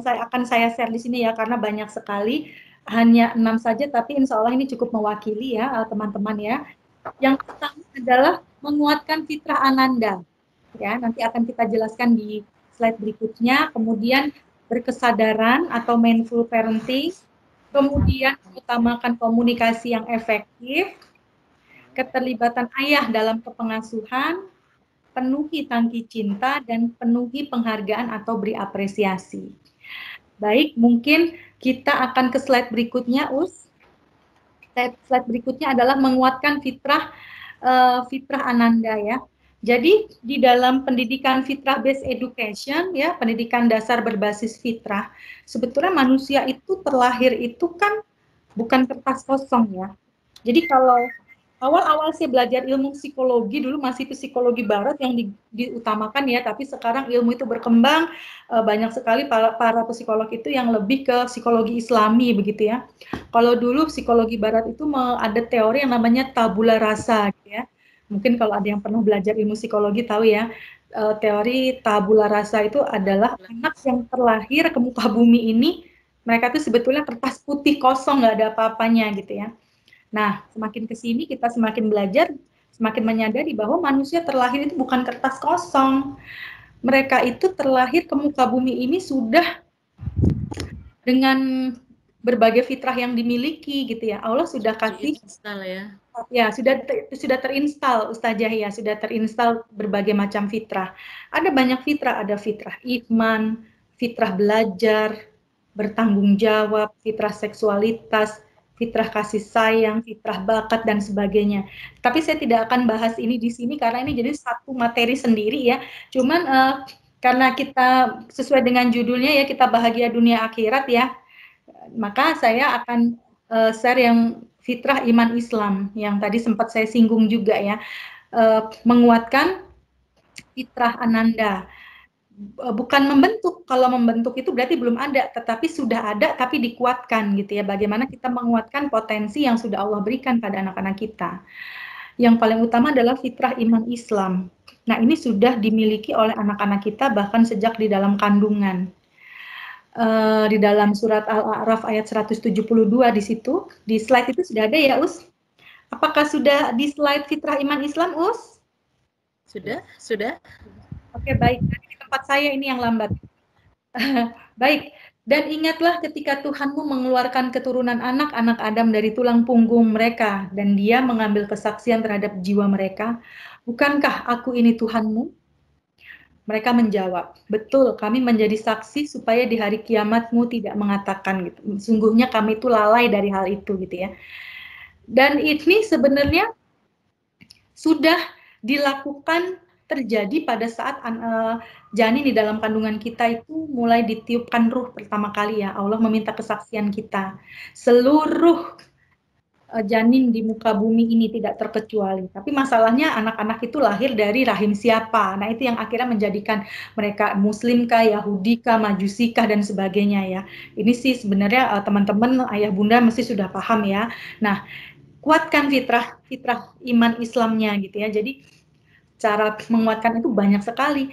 akan saya share di sini ya, karena banyak sekali, hanya 6 saja, tapi insya Allah ini cukup mewakili ya teman-teman ya. Yang pertama adalah menguatkan fitrah ananda ya, nanti akan kita jelaskan di slide berikutnya. Kemudian berkesadaran atau mindful parenting, kemudian mengutamakan komunikasi yang efektif, keterlibatan ayah dalam kepengasuhan, penuhi tangki cinta, dan penuhi penghargaan atau beri apresiasi. Baik, mungkin kita akan ke slide berikutnya, Us. Slide berikutnya adalah menguatkan fitrah fitrah ananda ya. Jadi di dalam pendidikan fitrah based education ya, pendidikan dasar berbasis fitrah, sebetulnya manusia itu terlahir itu kan bukan kertas kosong ya. Jadi kalau awal-awal saya belajar ilmu psikologi dulu masih psikologi barat yang diutamakan ya, tapi sekarang ilmu itu berkembang, banyak sekali para psikolog itu yang lebih ke psikologi Islami begitu ya. Kalau dulu psikologi barat itu ada teori yang namanya tabula rasa gitu ya. Mungkin kalau ada yang pernah belajar ilmu psikologi tahu ya, teori tabula rasa itu adalah anak yang terlahir ke muka bumi ini, mereka itu sebetulnya kertas putih kosong, nggak ada apa-apanya gitu ya. Nah, semakin ke sini kita semakin belajar, semakin menyadari bahwa manusia terlahir itu bukan kertas kosong. Mereka itu terlahir ke muka bumi ini sudah dengan berbagai fitrah yang dimiliki gitu ya. Allah sudah kasih ya, sudah terinstal Ustazah ya, sudah terinstal berbagai macam fitrah. Ada banyak fitrah, ada fitrah iman, fitrah belajar, bertanggung jawab, fitrah seksualitas, fitrah kasih sayang, fitrah bakat dan sebagainya. Tapi saya tidak akan bahas ini di sini karena ini jadi satu materi sendiri ya. Cuman karena kita sesuai dengan judulnya ya, kita bahagia dunia akhirat ya, maka saya akan share yang fitrah iman Islam yang tadi sempat saya singgung juga ya, menguatkan fitrah ananda. Bukan membentuk, kalau membentuk itu berarti belum ada, tetapi sudah ada tapi dikuatkan gitu ya. Bagaimana kita menguatkan potensi yang sudah Allah berikan pada anak-anak kita. Yang paling utama adalah fitrah iman Islam. Nah, ini sudah dimiliki oleh anak-anak kita bahkan sejak di dalam kandungan. Di dalam surat Al-A'raf ayat 172 di situ, di slide itu sudah ada ya, Us? Apakah sudah di slide fitrah iman Islam, Us? Sudah. Oke, baik. Di tempat saya ini yang lambat. Baik. Dan ingatlah ketika Tuhanmu mengeluarkan keturunan anak-anak Adam dari tulang punggung mereka, dan dia mengambil kesaksian terhadap jiwa mereka. Bukankah aku ini Tuhanmu? Mereka menjawab, betul, kami menjadi saksi supaya di hari kiamatmu tidak mengatakan gitu. Sungguhnya kami itu lalai dari hal itu gitu ya. Dan ini sebenarnya sudah dilakukan, terjadi pada saat janin di dalam kandungan kita itu mulai ditiupkan ruh pertama kali ya. Allah meminta kesaksian kita. Seluruh janin di muka bumi ini tidak terkecuali. Tapi masalahnya anak-anak itu lahir dari rahim siapa? Nah, itu yang akhirnya menjadikan mereka Muslim kah, Yahudi kah, Majusi kah, dan sebagainya ya. Ini sih sebenarnya teman-teman, ayah bunda mesti sudah paham ya. Nah, kuatkan fitrah iman Islamnya gitu ya. Jadi cara menguatkan itu banyak sekali.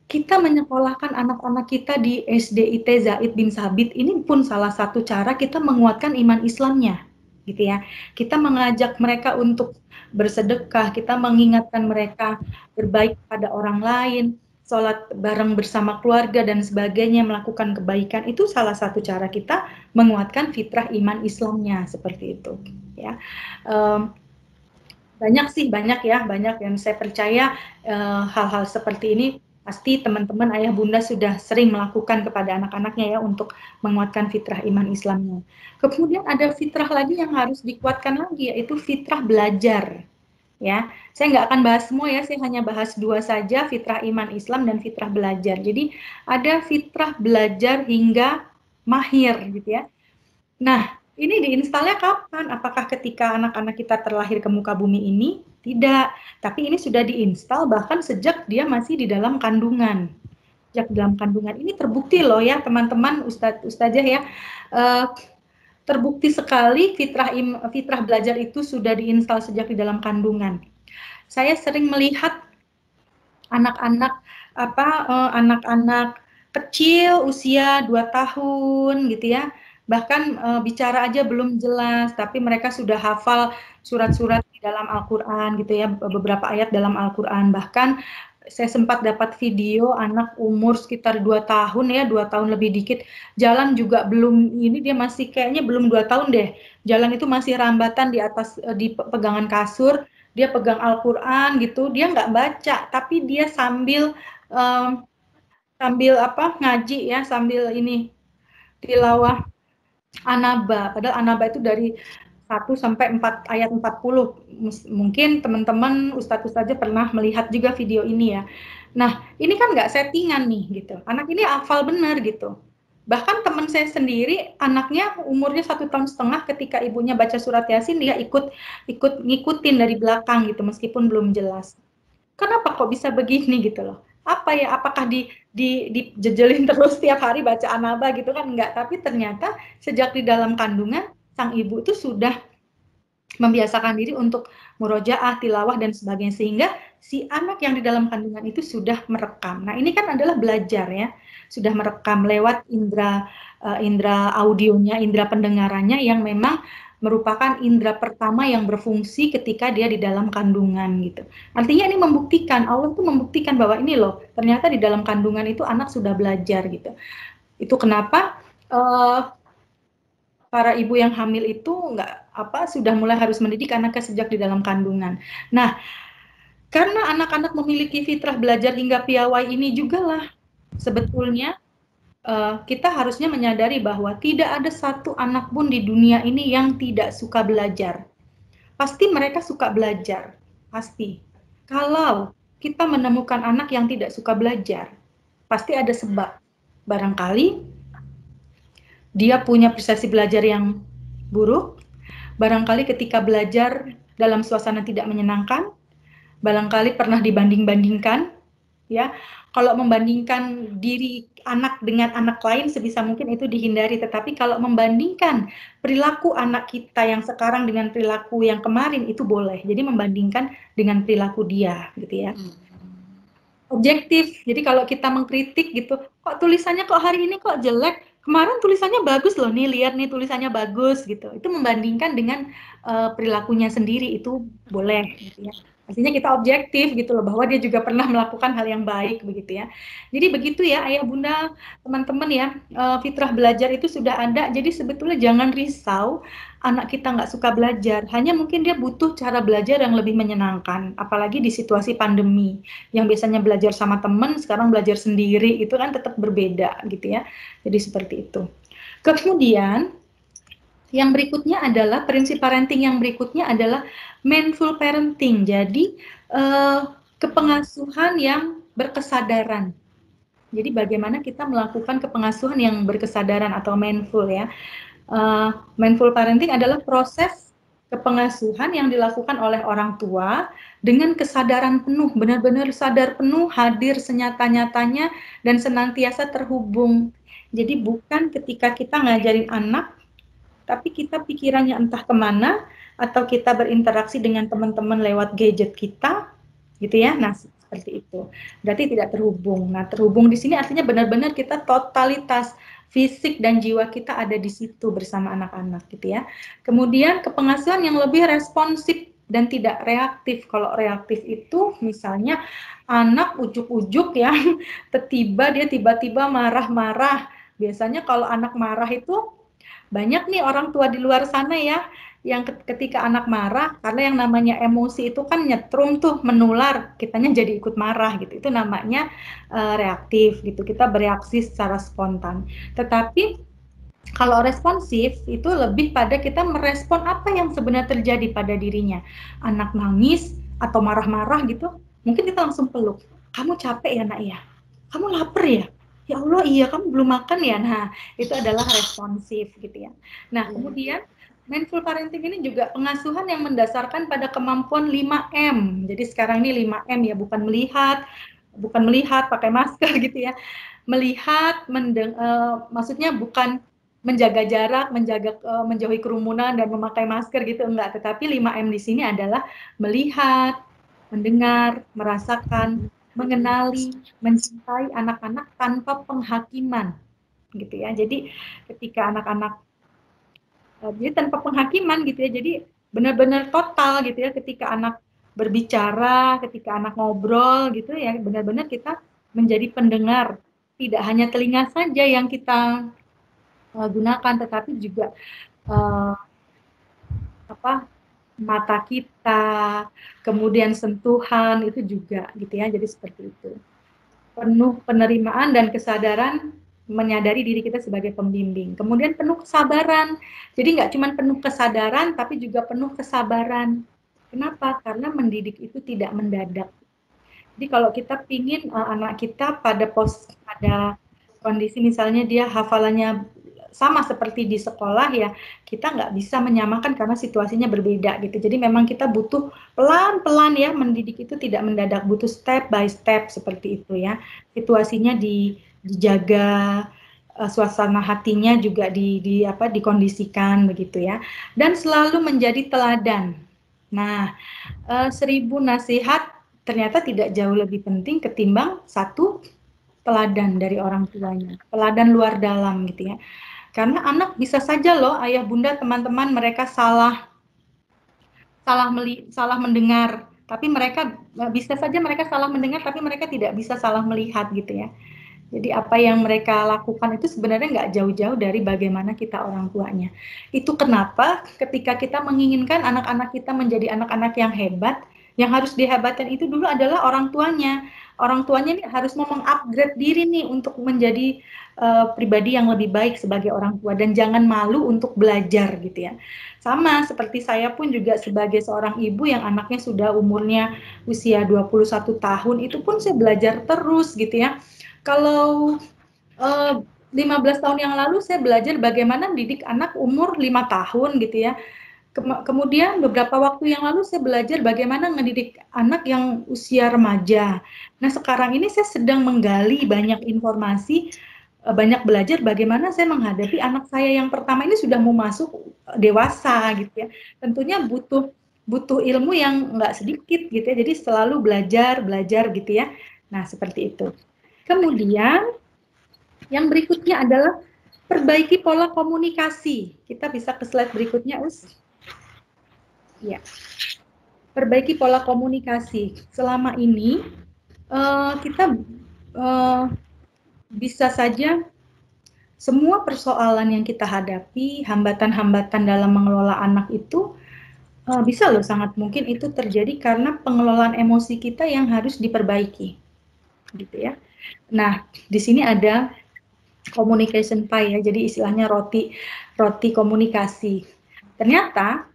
Kita menyekolahkan anak-anak kita di SDIT Zaid bin Sabit, ini pun salah satu cara kita menguatkan iman Islamnya. Gitu ya. Kita mengajak mereka untuk bersedekah, kita mengingatkan mereka berbaik pada orang lain, sholat bareng bersama keluarga dan sebagainya, melakukan kebaikan, itu salah satu cara kita menguatkan fitrah iman Islamnya seperti itu. Ya, banyak yang saya percaya hal-hal seperti ini pasti teman-teman ayah bunda sudah sering melakukan kepada anak-anaknya ya untuk menguatkan fitrah iman Islamnya. Kemudian ada fitrah lagi yang harus dikuatkan lagi, yaitu fitrah belajar. Ya, saya nggak akan bahas semua ya, saya hanya bahas 2 saja, fitrah iman Islam dan fitrah belajar. Jadi ada fitrah belajar hingga mahir gitu ya. Nah, ini diinstalnya kapan? Apakah ketika anak-anak kita terlahir ke muka bumi ini? Tidak, tapi ini sudah diinstal bahkan sejak dia masih di dalam kandungan. Sejak dalam kandungan ini terbukti loh ya teman-teman, ustazah ya, terbukti sekali fitrah belajar itu sudah diinstal sejak di dalam kandungan. Saya sering melihat anak-anak kecil usia 2 tahun gitu ya, bahkan bicara aja belum jelas, tapi mereka sudah hafal surat-surat di dalam Al-Quran gitu ya, beberapa ayat dalam Al-Quran. Bahkan saya sempat dapat video anak umur sekitar 2 tahun ya, 2 tahun lebih dikit, jalan juga belum, ini dia masih kayaknya belum 2 tahun deh, jalan itu masih rambatan di atas, di pegangan kasur, dia pegang Al-Quran gitu, dia nggak baca, tapi dia sambil ngaji ya, sambil ini tilawah Anaba, padahal Anaba itu dari 1 sampai 4 ayat 40. Mungkin teman-teman ustadz-ustadznya pernah melihat juga video ini ya. Nah, ini kan nggak settingan nih gitu. Anak ini hafal benar gitu. Bahkan teman saya sendiri, anaknya umurnya 1,5 tahun ketika ibunya baca surat Yasin, dia ikut ngikutin dari belakang gitu, meskipun belum jelas. Kenapa kok bisa begini gitu loh? Apa ya? Apakah dijejelin terus tiap hari baca anaba gitu kan? Enggak. Tapi ternyata sejak di dalam kandungan, sang ibu itu sudah membiasakan diri untuk murojaah, tilawah, dan sebagainya. Sehingga si anak yang di dalam kandungan itu sudah merekam. Nah, ini kan adalah belajar ya. Sudah merekam lewat indera audionya, indera pendengarannya yang memang merupakan indera pertama yang berfungsi ketika dia di dalam kandungan gitu. Artinya ini membuktikan, Allah tuh membuktikan bahwa ini loh, ternyata di dalam kandungan itu anak sudah belajar gitu. Itu kenapa para ibu yang hamil itu sudah mulai harus mendidik anaknya sejak di dalam kandungan. Nah, karena anak-anak memiliki fitrah belajar hingga piawai ini juga lah, sebetulnya kita harusnya menyadari bahwa tidak ada satu anak pun di dunia ini yang tidak suka belajar. Pasti mereka suka belajar, pasti. Kalau kita menemukan anak yang tidak suka belajar, pasti ada sebab. Barangkali dia punya prestasi belajar yang buruk, barangkali ketika belajar dalam suasana tidak menyenangkan, barangkali pernah dibanding-bandingkan, ya. Kalau membandingkan diri anak dengan anak lain sebisa mungkin itu dihindari, tetapi kalau membandingkan perilaku anak kita yang sekarang dengan perilaku yang kemarin itu boleh. Jadi membandingkan dengan perilaku dia, gitu ya. Objektif. Jadi kalau kita mengkritik gitu, kok tulisannya kok hari ini kok jelek, kemarin tulisannya bagus loh nih, lihat nih tulisannya bagus gitu. Itu membandingkan dengan perilakunya sendiri itu boleh, gitu ya. Artinya kita objektif gitu loh, bahwa dia juga pernah melakukan hal yang baik begitu ya. Jadi begitu ya ayah bunda, teman-teman ya, fitrah belajar itu sudah ada. Jadi sebetulnya jangan risau anak kita nggak suka belajar, hanya mungkin dia butuh cara belajar yang lebih menyenangkan, apalagi di situasi pandemi, yang biasanya belajar sama teman, sekarang belajar sendiri, itu kan tetap berbeda gitu ya. Jadi seperti itu. Kemudian yang berikutnya adalah prinsip parenting yang berikutnya adalah mindful parenting. Jadi kepengasuhan yang berkesadaran. Jadi bagaimana kita melakukan kepengasuhan yang berkesadaran atau mindful ya. Mindful parenting adalah proses kepengasuhan yang dilakukan oleh orang tua dengan kesadaran penuh, benar-benar sadar penuh, hadir senyata-nyatanya dan senantiasa terhubung. Jadi bukan ketika kita ngajarin anak, tapi kita pikirannya entah kemana, atau kita berinteraksi dengan teman-teman lewat gadget kita, gitu ya. Nah, seperti itu. Berarti tidak terhubung. Nah, terhubung di sini artinya benar-benar kita totalitas fisik dan jiwa kita ada di situ bersama anak-anak, gitu ya. Kemudian kepengasuhan yang lebih responsif dan tidak reaktif. Kalau reaktif itu misalnya anak ujuk-ujuk ya, dia tiba-tiba marah-marah. Biasanya kalau anak marah itu banyak nih orang tua di luar sana ya, yang ketika anak marah, karena yang namanya emosi itu kan nyetrum tuh, menular, kitanya jadi ikut marah gitu. Itu namanya reaktif gitu, kita bereaksi secara spontan. Tetapi kalau responsif itu lebih pada kita merespon apa yang sebenarnya terjadi pada dirinya. Anak nangis atau marah-marah gitu, mungkin kita langsung peluk. Kamu capek ya nak ya? Kamu lapar ya? Ya Allah, iya kamu belum makan ya. Nah, itu adalah responsif gitu ya. Nah, kemudian mindful parenting ini juga pengasuhan yang mendasarkan pada kemampuan 5M. Jadi sekarang ini 5M ya, bukan melihat pakai masker gitu ya. Melihat, maksudnya bukan menjaga jarak, menjauhi kerumunan dan memakai masker gitu, enggak. Tetapi 5M di sini adalah melihat, mendengar, merasakan, mengenali, mencintai anak-anak tanpa penghakiman, gitu ya. Jadi ketika anak-anak, jadi tanpa penghakiman gitu ya. Jadi benar-benar total gitu ya. Ketika anak berbicara, ketika anak ngobrol gitu ya, benar-benar kita menjadi pendengar. Tidak hanya telinga saja yang kita gunakan, tetapi juga mata kita, kemudian sentuhan itu juga gitu ya. Jadi seperti itu. Penuh penerimaan dan kesadaran menyadari diri kita sebagai pembimbing. Kemudian penuh kesabaran. Jadi nggak cuma penuh kesadaran, tapi juga penuh kesabaran. Kenapa? Karena mendidik itu tidak mendadak. Jadi kalau kita pingin anak kita pada kondisi misalnya dia hafalannya sama seperti di sekolah, ya kita nggak bisa menyamakan karena situasinya berbeda gitu. Jadi memang kita butuh pelan-pelan ya, mendidik itu tidak mendadak, butuh step by step seperti itu ya. Situasinya dijaga, suasana hatinya juga dikondisikan begitu ya. Dan selalu menjadi teladan. Nah, 1000 nasihat ternyata tidak jauh lebih penting ketimbang 1 teladan dari orang tuanya, teladan luar dalam gitu ya. Karena anak bisa saja loh, ayah bunda teman-teman mereka salah mendengar, tapi mereka bisa saja mereka salah mendengar, tapi mereka tidak bisa salah melihat gitu ya. Jadi apa yang mereka lakukan itu sebenarnya nggak jauh-jauh dari bagaimana kita orang tuanya. Itu kenapa ketika kita menginginkan anak-anak kita menjadi anak-anak yang hebat, yang harus dihebatkan itu dulu adalah orang tuanya. Orang tuanya ini harus mau mengupgrade diri nih untuk menjadi pribadi yang lebih baik sebagai orang tua, dan jangan malu untuk belajar gitu ya. Sama seperti saya pun juga sebagai seorang ibu yang anaknya sudah umurnya usia 21 tahun, itu pun saya belajar terus gitu ya. Kalau 15 tahun yang lalu saya belajar bagaimana mendidik anak umur 5 tahun gitu ya. Kemudian beberapa waktu yang lalu saya belajar bagaimana mendidik anak yang usia remaja. Nah sekarang ini saya sedang menggali banyak informasi, banyak belajar bagaimana saya menghadapi anak saya yang pertama ini sudah mau masuk dewasa gitu ya. Tentunya butuh ilmu yang nggak sedikit gitu ya. Jadi selalu belajar gitu ya. Nah seperti itu. Kemudian yang berikutnya adalah perbaiki pola komunikasi. Kita bisa ke slide berikutnya, Us. Ya, perbaiki pola komunikasi. Selama ini kita bisa saja semua persoalan yang kita hadapi, hambatan-hambatan dalam mengelola anak itu bisa loh, sangat mungkin itu terjadi karena pengelolaan emosi kita yang harus diperbaiki, gitu ya. Nah, di sini ada communication pie ya, jadi istilahnya roti komunikasi. Ternyata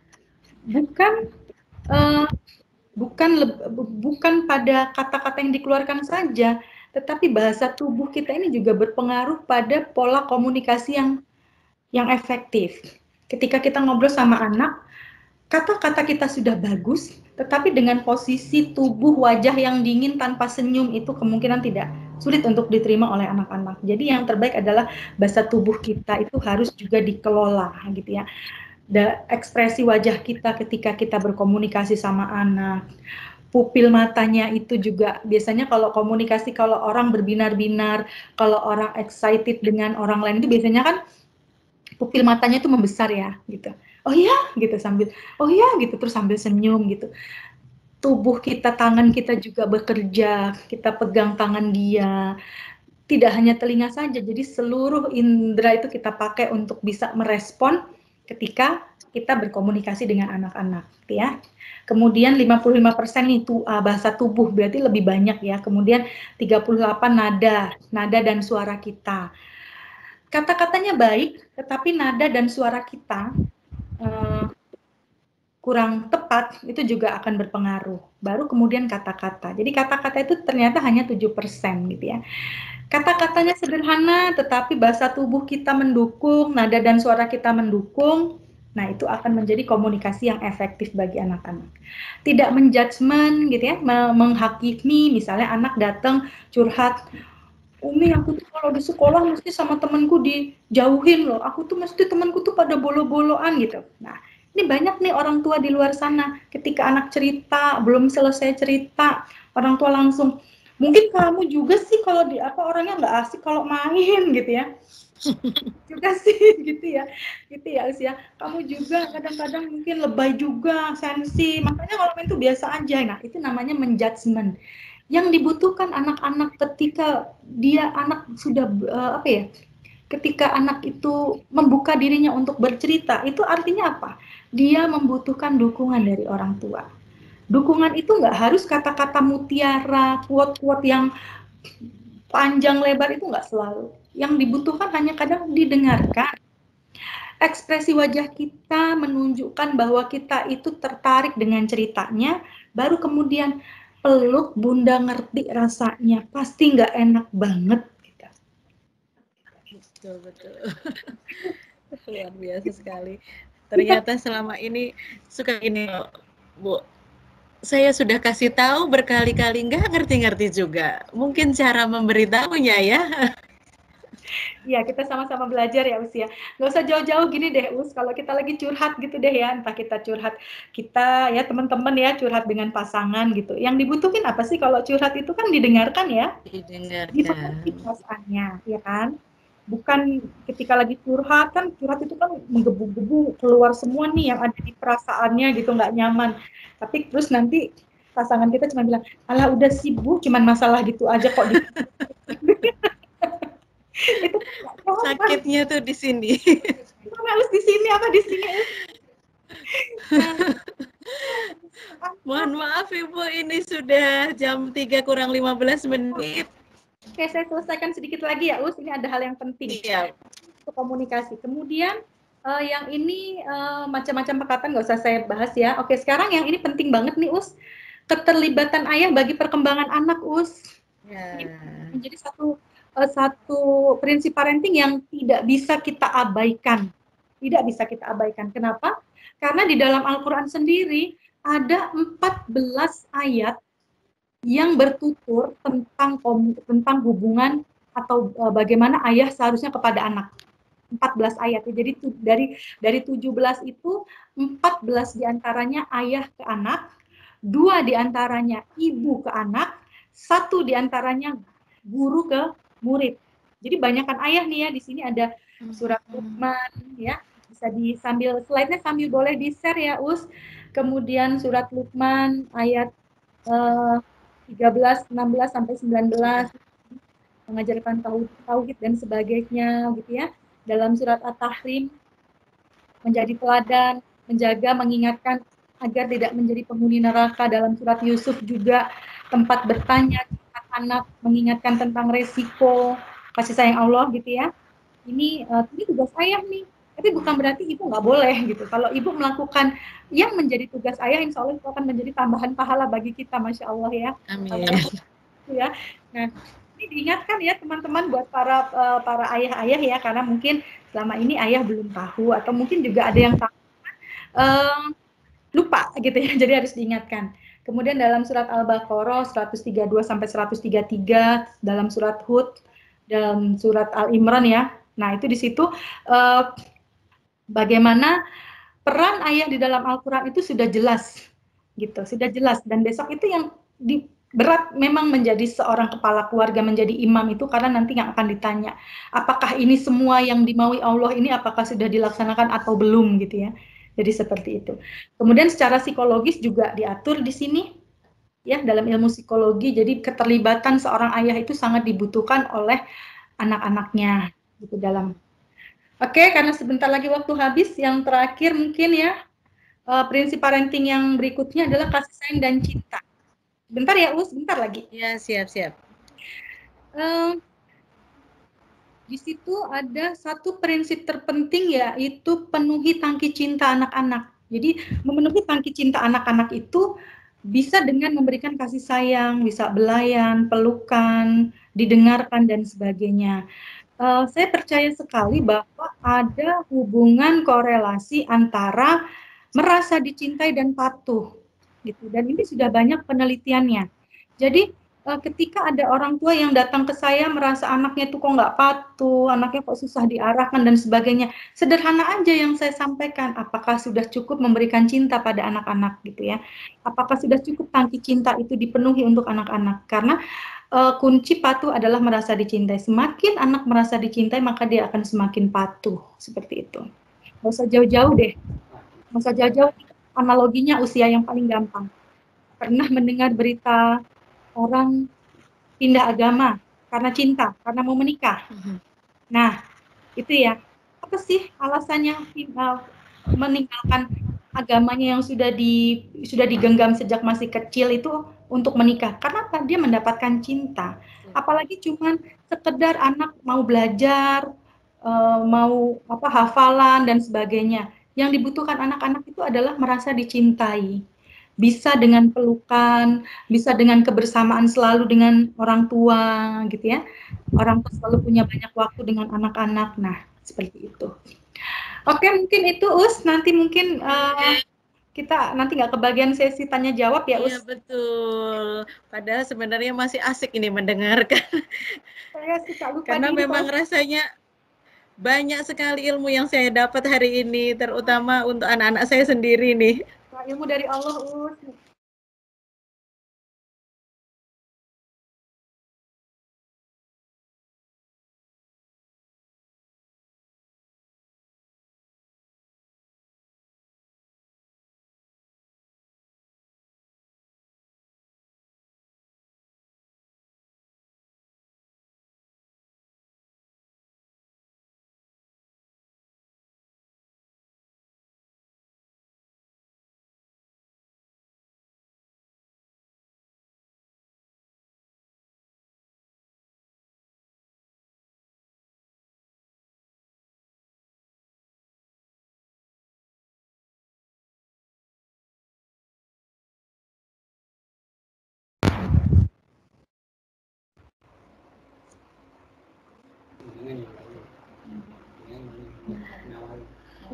bukan pada kata-kata yang dikeluarkan saja, tetapi bahasa tubuh kita ini juga berpengaruh pada pola komunikasi yang efektif. Ketika kita ngobrol sama anak, kata-kata kita sudah bagus, tetapi dengan posisi tubuh wajah yang dingin tanpa senyum itu kemungkinan tidak sulit untuk diterima oleh anak-anak. Jadi yang terbaik adalah bahasa tubuh kita itu harus juga dikelola gitu ya. Ekspresi wajah kita ketika kita berkomunikasi sama anak, pupil matanya itu juga biasanya kalau komunikasi, kalau orang berbinar-binar, kalau orang excited dengan orang lain itu biasanya kan pupil matanya itu membesar ya gitu. Oh ya gitu sambil oh ya gitu terus sambil senyum gitu. Tubuh kita, tangan kita juga bekerja, kita pegang tangan dia. Tidak hanya telinga saja, jadi seluruh indera itu kita pakai untuk bisa merespon ketika kita berkomunikasi dengan anak-anak ya. Kemudian 55% itu bahasa tubuh, berarti lebih banyak ya. Kemudian 38 nada dan suara kita. Kata-katanya baik, tetapi nada dan suara kita kurang tepat, itu juga akan berpengaruh. Baru kemudian kata-kata. Jadi kata-kata itu ternyata hanya 7% gitu ya. Kata-katanya sederhana, tetapi bahasa tubuh kita mendukung, nada dan suara kita mendukung, nah itu akan menjadi komunikasi yang efektif bagi anak-anak. Tidak menjudgment gitu ya, menghakimi, misalnya anak datang curhat, Umi aku tuh kalau di sekolah mesti sama temanku dijauhin loh, aku tuh mesti temanku tuh pada bolo-boloan gitu. Nah ini banyak nih orang tua di luar sana, ketika anak cerita, belum selesai cerita, orang tua langsung, mungkin kamu juga sih kalau orangnya nggak asik kalau main gitu ya. Juga sih gitu ya usia. Kamu juga kadang-kadang mungkin lebay juga, sensi. Makanya kalau main itu biasa aja. Nah itu namanya menjudgment. Yang dibutuhkan anak-anak ketika anak sudah ketika anak itu membuka dirinya untuk bercerita, itu artinya apa? Dia membutuhkan dukungan dari orang tua. Dukungan itu nggak harus kata-kata mutiara, quote-quote yang panjang lebar itu nggak selalu. Yang dibutuhkan hanya kadang didengarkan. Ekspresi wajah kita menunjukkan bahwa kita itu tertarik dengan ceritanya, baru kemudian peluk, bunda ngerti rasanya, pasti nggak enak banget. Gitu. Betul. Luar biasa sekali. Ternyata selama ini suka ini, Bu. Saya sudah kasih tahu berkali-kali, nggak ngerti-ngerti juga. Mungkin cara memberitahunya ya. Ya, kita sama-sama belajar ya, Us ya. Nggak usah jauh-jauh gini deh, Us. Kalau kita lagi curhat gitu deh ya, entah kita curhat, kita ya teman-teman ya curhat dengan pasangan gitu. Yang dibutuhin apa sih kalau curhat itu kan didengarkan ya? Didengarkan. Dimengerti perasaannya, ya kan? Bukan ketika lagi curhat, kan curhat itu kan menggebu-gebu keluar semua nih yang ada di perasaannya gitu, nggak nyaman. Tapi terus nanti pasangan kita cuma bilang, alah udah sibuk, cuman masalah gitu aja kok. Itu sakitnya tuh di sini. Harus di sini apa di sini? Mohon maaf Ibu, ini sudah jam 3 kurang 15 menit. Oke, saya selesaikan sedikit lagi ya, Us. Ini ada hal yang penting. Iya. Untuk komunikasi. Kemudian yang ini macam-macam perkataan nggak usah saya bahas ya. Oke, sekarang yang ini penting banget nih, Us. Keterlibatan ayah bagi perkembangan anak, Us. Ya. Ini menjadi satu prinsip parenting yang tidak bisa kita abaikan. Tidak bisa kita abaikan. Kenapa? Karena di dalam Al-Quran sendiri ada 14 ayat yang bertutur tentang hubungan atau bagaimana ayah seharusnya kepada anak. 14 ayat. Jadi dari 17 itu 14 diantaranya ayah ke anak, 2 diantaranya ibu ke anak, 1 diantaranya guru ke murid. Jadi banyakkan ayah nih ya, di sini ada surat Luqman ya, bisa sambil slide-nya sambil boleh di-share ya, Us. Kemudian surat Luqman ayat 13, 16 sampai 19 mengajarkan tauhid dan sebagainya gitu ya. Dalam surat At-Tahrim menjadi teladan, menjaga, mengingatkan agar tidak menjadi penghuni neraka. Dalam surat Yusuf juga tempat bertanya anak, mengingatkan tentang resiko kasih sayang Allah gitu ya. Ini tugas ayah nih. Tapi bukan berarti ibu nggak boleh gitu. Kalau ibu melakukan yang menjadi tugas ayah, insya Allah itu akan menjadi tambahan pahala bagi kita, Masya Allah ya. Amin. Ya. Nah, ini diingatkan ya teman-teman buat para ayah-ayah ya, karena mungkin selama ini ayah belum tahu atau mungkin juga ada yang tahu lupa gitu ya. Jadi harus diingatkan. Kemudian dalam surat Al-Baqarah 132 sampai 133, dalam surat Hud, dalam surat Al-Imran ya. Nah, itu di situ bagaimana peran ayah di dalam Al-Quran itu sudah jelas, gitu, sudah jelas. Dan besok itu yang berat memang menjadi seorang kepala keluarga, menjadi imam itu karena nanti yang akan ditanya, apakah ini semua yang dimaui Allah ini apakah sudah dilaksanakan atau belum, gitu ya. Jadi seperti itu. Kemudian secara psikologis juga diatur di sini, ya, dalam ilmu psikologi. Jadi keterlibatan seorang ayah itu sangat dibutuhkan oleh anak-anaknya, gitu dalam. Oke, karena sebentar lagi waktu habis, yang terakhir mungkin ya, prinsip parenting yang berikutnya adalah kasih sayang dan cinta. Bentar ya, Us, bentar lagi. Ya, siap-siap. Di situ ada satu prinsip terpenting, yaitu penuhi tangki cinta anak-anak. Jadi memenuhi tangki cinta anak-anak itu bisa dengan memberikan kasih sayang, bisa belayan, pelukan, didengarkan, dan sebagainya. Saya percaya sekali bahwa ada hubungan korelasi antara merasa dicintai dan patuh, gitu. Dan ini sudah banyak penelitiannya. Jadi ketika ada orang tua yang datang ke saya merasa anaknya itu kok nggak patuh, anaknya kok susah diarahkan dan sebagainya, sederhana aja yang saya sampaikan, apakah sudah cukup memberikan cinta pada anak-anak, gitu ya? Apakah sudah cukup tangki cinta itu dipenuhi untuk anak-anak? Karena kunci patuh adalah merasa dicintai. Semakin anak merasa dicintai, maka dia akan semakin patuh. Seperti itu. Nggak usah jauh-jauh deh. Nggak usah jauh-jauh. Analoginya usia yang paling gampang. Pernah mendengar berita orang pindah agama karena cinta, karena mau menikah. Nah, itu ya. Apa sih alasannya meninggalkan agamanya yang sudah digenggam sejak masih kecil itu untuk menikah? Karena apa? Dia mendapatkan cinta. Apalagi cuman sekedar anak mau belajar, mau hafalan dan sebagainya. Yang dibutuhkan anak-anak itu adalah merasa dicintai. Bisa dengan pelukan, bisa dengan kebersamaan selalu dengan orang tua gitu ya. Orang tua selalu punya banyak waktu dengan anak-anak. Nah, seperti itu. Oke, mungkin itu nanti mungkin kita nanti nggak kebagian sesi tanya jawab ya Iya betul. Padahal sebenarnya masih asik ini mendengarkan. Saya suka lupa Karena diri, memang rasanya banyak sekali ilmu yang saya dapat hari ini, terutama untuk anak-anak saya sendiri nih. Ilmu dari Allah,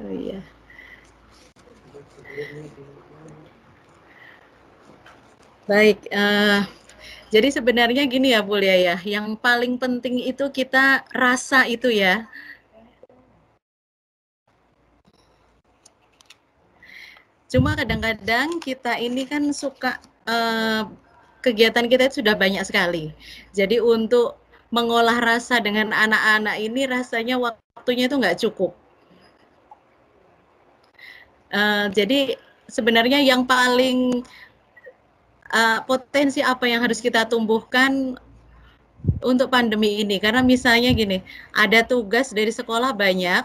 Oh iya. Baik, jadi sebenarnya gini ya Bu Lia ya, yang paling penting itu kita rasa itu ya. Cuma kadang-kadang kita ini kan suka kegiatan kita itu sudah banyak sekali. Jadi untuk mengolah rasa dengan anak-anak ini rasanya waktunya itu nggak cukup. Jadi sebenarnya yang paling potensi apa yang harus kita tumbuhkan untuk pandemi ini, karena misalnya gini, ada tugas dari sekolah banyak,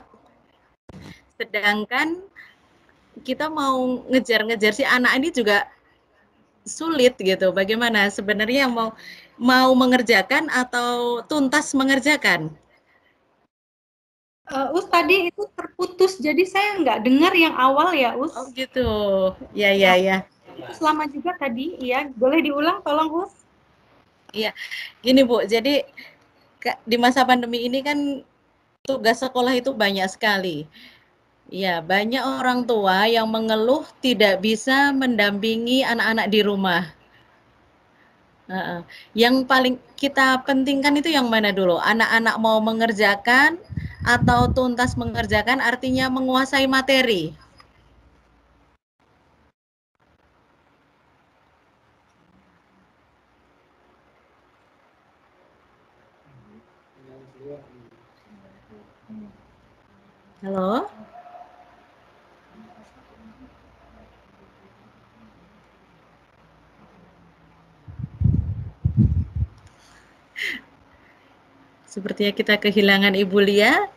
sedangkan kita mau ngejar-ngejar si anak ini juga sulit gitu. Bagaimana sebenarnya mau mengerjakan atau tuntas mengerjakan? Tadi itu terputus, jadi saya nggak dengar yang awal ya, Oh gitu, ya. Selama juga tadi, ya. Boleh diulang, tolong, Iya, gini Bu, jadi di masa pandemi ini kan tugas sekolah itu banyak sekali. Ya, banyak orang tua yang mengeluh tidak bisa mendampingi anak-anak di rumah. Yang paling kita pentingkan itu yang mana dulu? Anak-anak mau mengerjakan atau tuntas mengerjakan artinya menguasai materi? Halo? Sepertinya kita kehilangan Ibu Lia.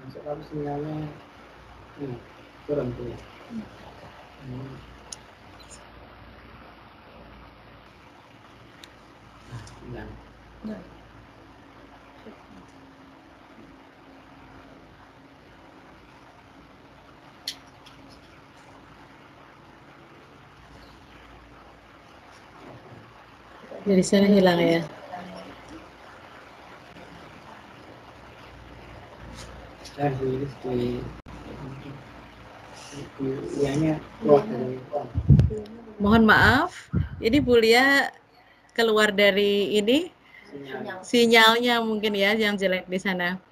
Masuk sinyalnya kurang tuh. Dari sana hilang ya. Mohon maaf, ini Bu Lia keluar dari ini sinyalnya mungkin ya yang jelek di sana.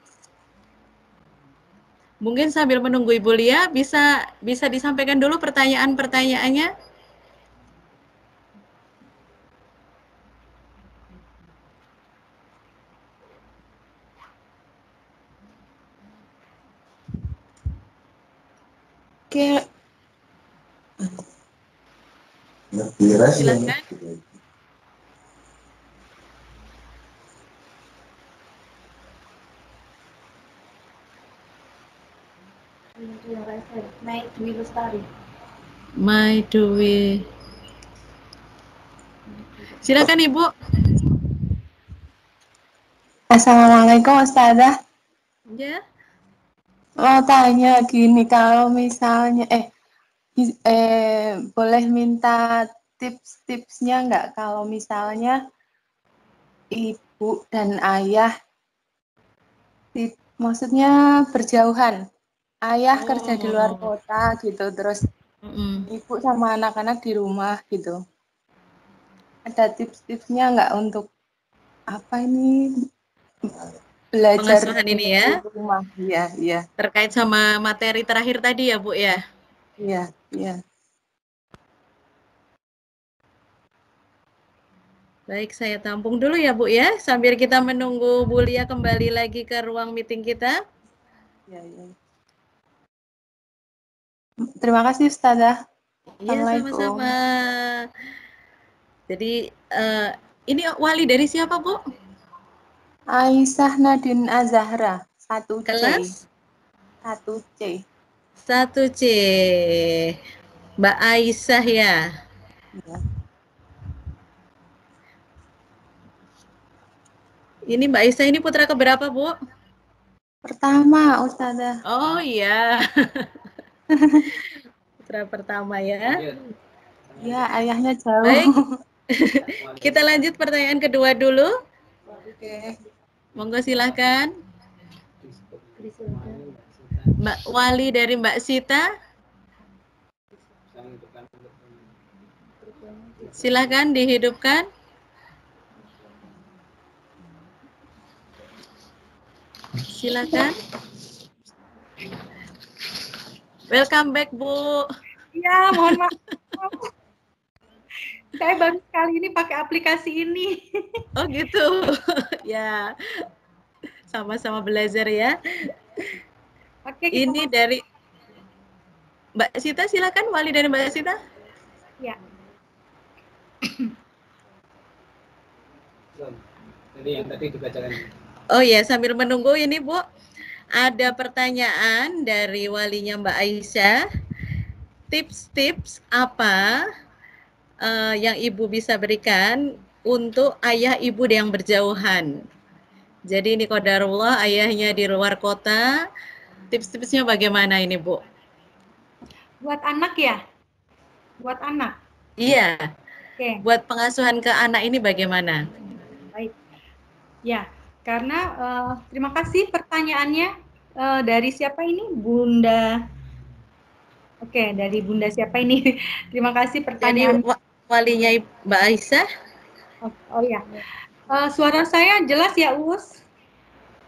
Mungkin sambil menunggu Ibu Lia bisa disampaikan dulu pertanyaan-pertanyaannya. Oke. Silakan. Naik Dwi Lestari. My Dwi. Silakan Ibu. Assalamualaikum Ustazah. Ya. Mau tanya gini, kalau misalnya boleh minta tips-tipsnya nggak kalau misalnya ibu dan ayah maksudnya berjauhan, ayah kerja di luar kota gitu, terus ibu sama anak-anak di rumah gitu. Ada tips-tipsnya nggak untuk apa ini belajar Pengasuhan ini ya? di rumah? Iya, iya. Terkait sama materi terakhir tadi ya Bu ya? Iya, iya. Baik, saya tampung dulu ya Bu ya, sambil kita menunggu Bu Lia kembali lagi ke ruang meeting kita. Ya, ya. Terima kasih Ustazah. Iya, sama-sama. Jadi ini wali dari siapa Bu? Aisyah Nadine Azahra, 1C. Kelas? 1C. 1C. Mbak Aisyah ya? Iya. Ini Mbak Aisyah ini putra keberapa, Bu? Pertama, Ustazah. Oh iya. Putra pertama ya. Iya, ayahnya jauh. Baik. Kita lanjut pertanyaan kedua dulu. Oke. Monggo silahkan. Mbak Wali dari Mbak Sita. Silahkan dihidupkan. Silakan. Welcome back, Bu. Ya, mohon maaf. Saya baru sekali ini pakai aplikasi ini. Oh gitu. Ya. Sama-sama belajar ya. Oke, ini dari Mbak Sita, silakan Wali dari Mbak Sita. Ya. Jadi yang tadi dibacakan. Oh ya, sambil menunggu ini Bu, ada pertanyaan dari walinya Mbak Aisyah. Tips-tips apa yang Ibu bisa berikan untuk ayah ibu yang berjauhan? Jadi ini qadarullah ayahnya di luar kota. Tips-tipsnya bagaimana ini Bu? Buat anak ya? Buat anak? Iya. Oke. Buat pengasuhan ke anak ini bagaimana? Baik. Ya. Karena terima kasih pertanyaannya dari siapa ini? Bunda. Oke, dari Bunda siapa ini? Terima kasih pertanyaan. Jadi walinya Mbak Aisyah. Oh ya. Suara saya jelas ya, Us?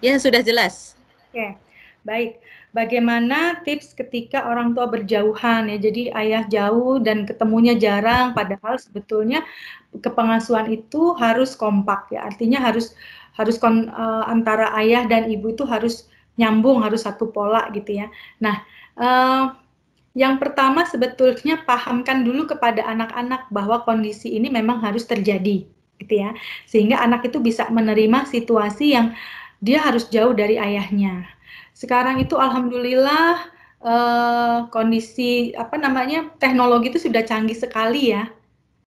Ya, sudah jelas. Oke. Baik. Bagaimana tips ketika orang tua berjauhan ya? Jadi ayah jauh dan ketemunya jarang, padahal sebetulnya kepengasuhan itu harus kompak ya. Artinya harus antara ayah dan ibu itu harus nyambung, harus satu pola gitu ya. Nah, yang pertama sebetulnya pahamkan dulu kepada anak-anak bahwa kondisi ini memang harus terjadi gitu ya. Sehingga anak itu bisa menerima situasi yang dia harus jauh dari ayahnya. Sekarang itu alhamdulillah kondisi teknologi itu sudah canggih sekali ya.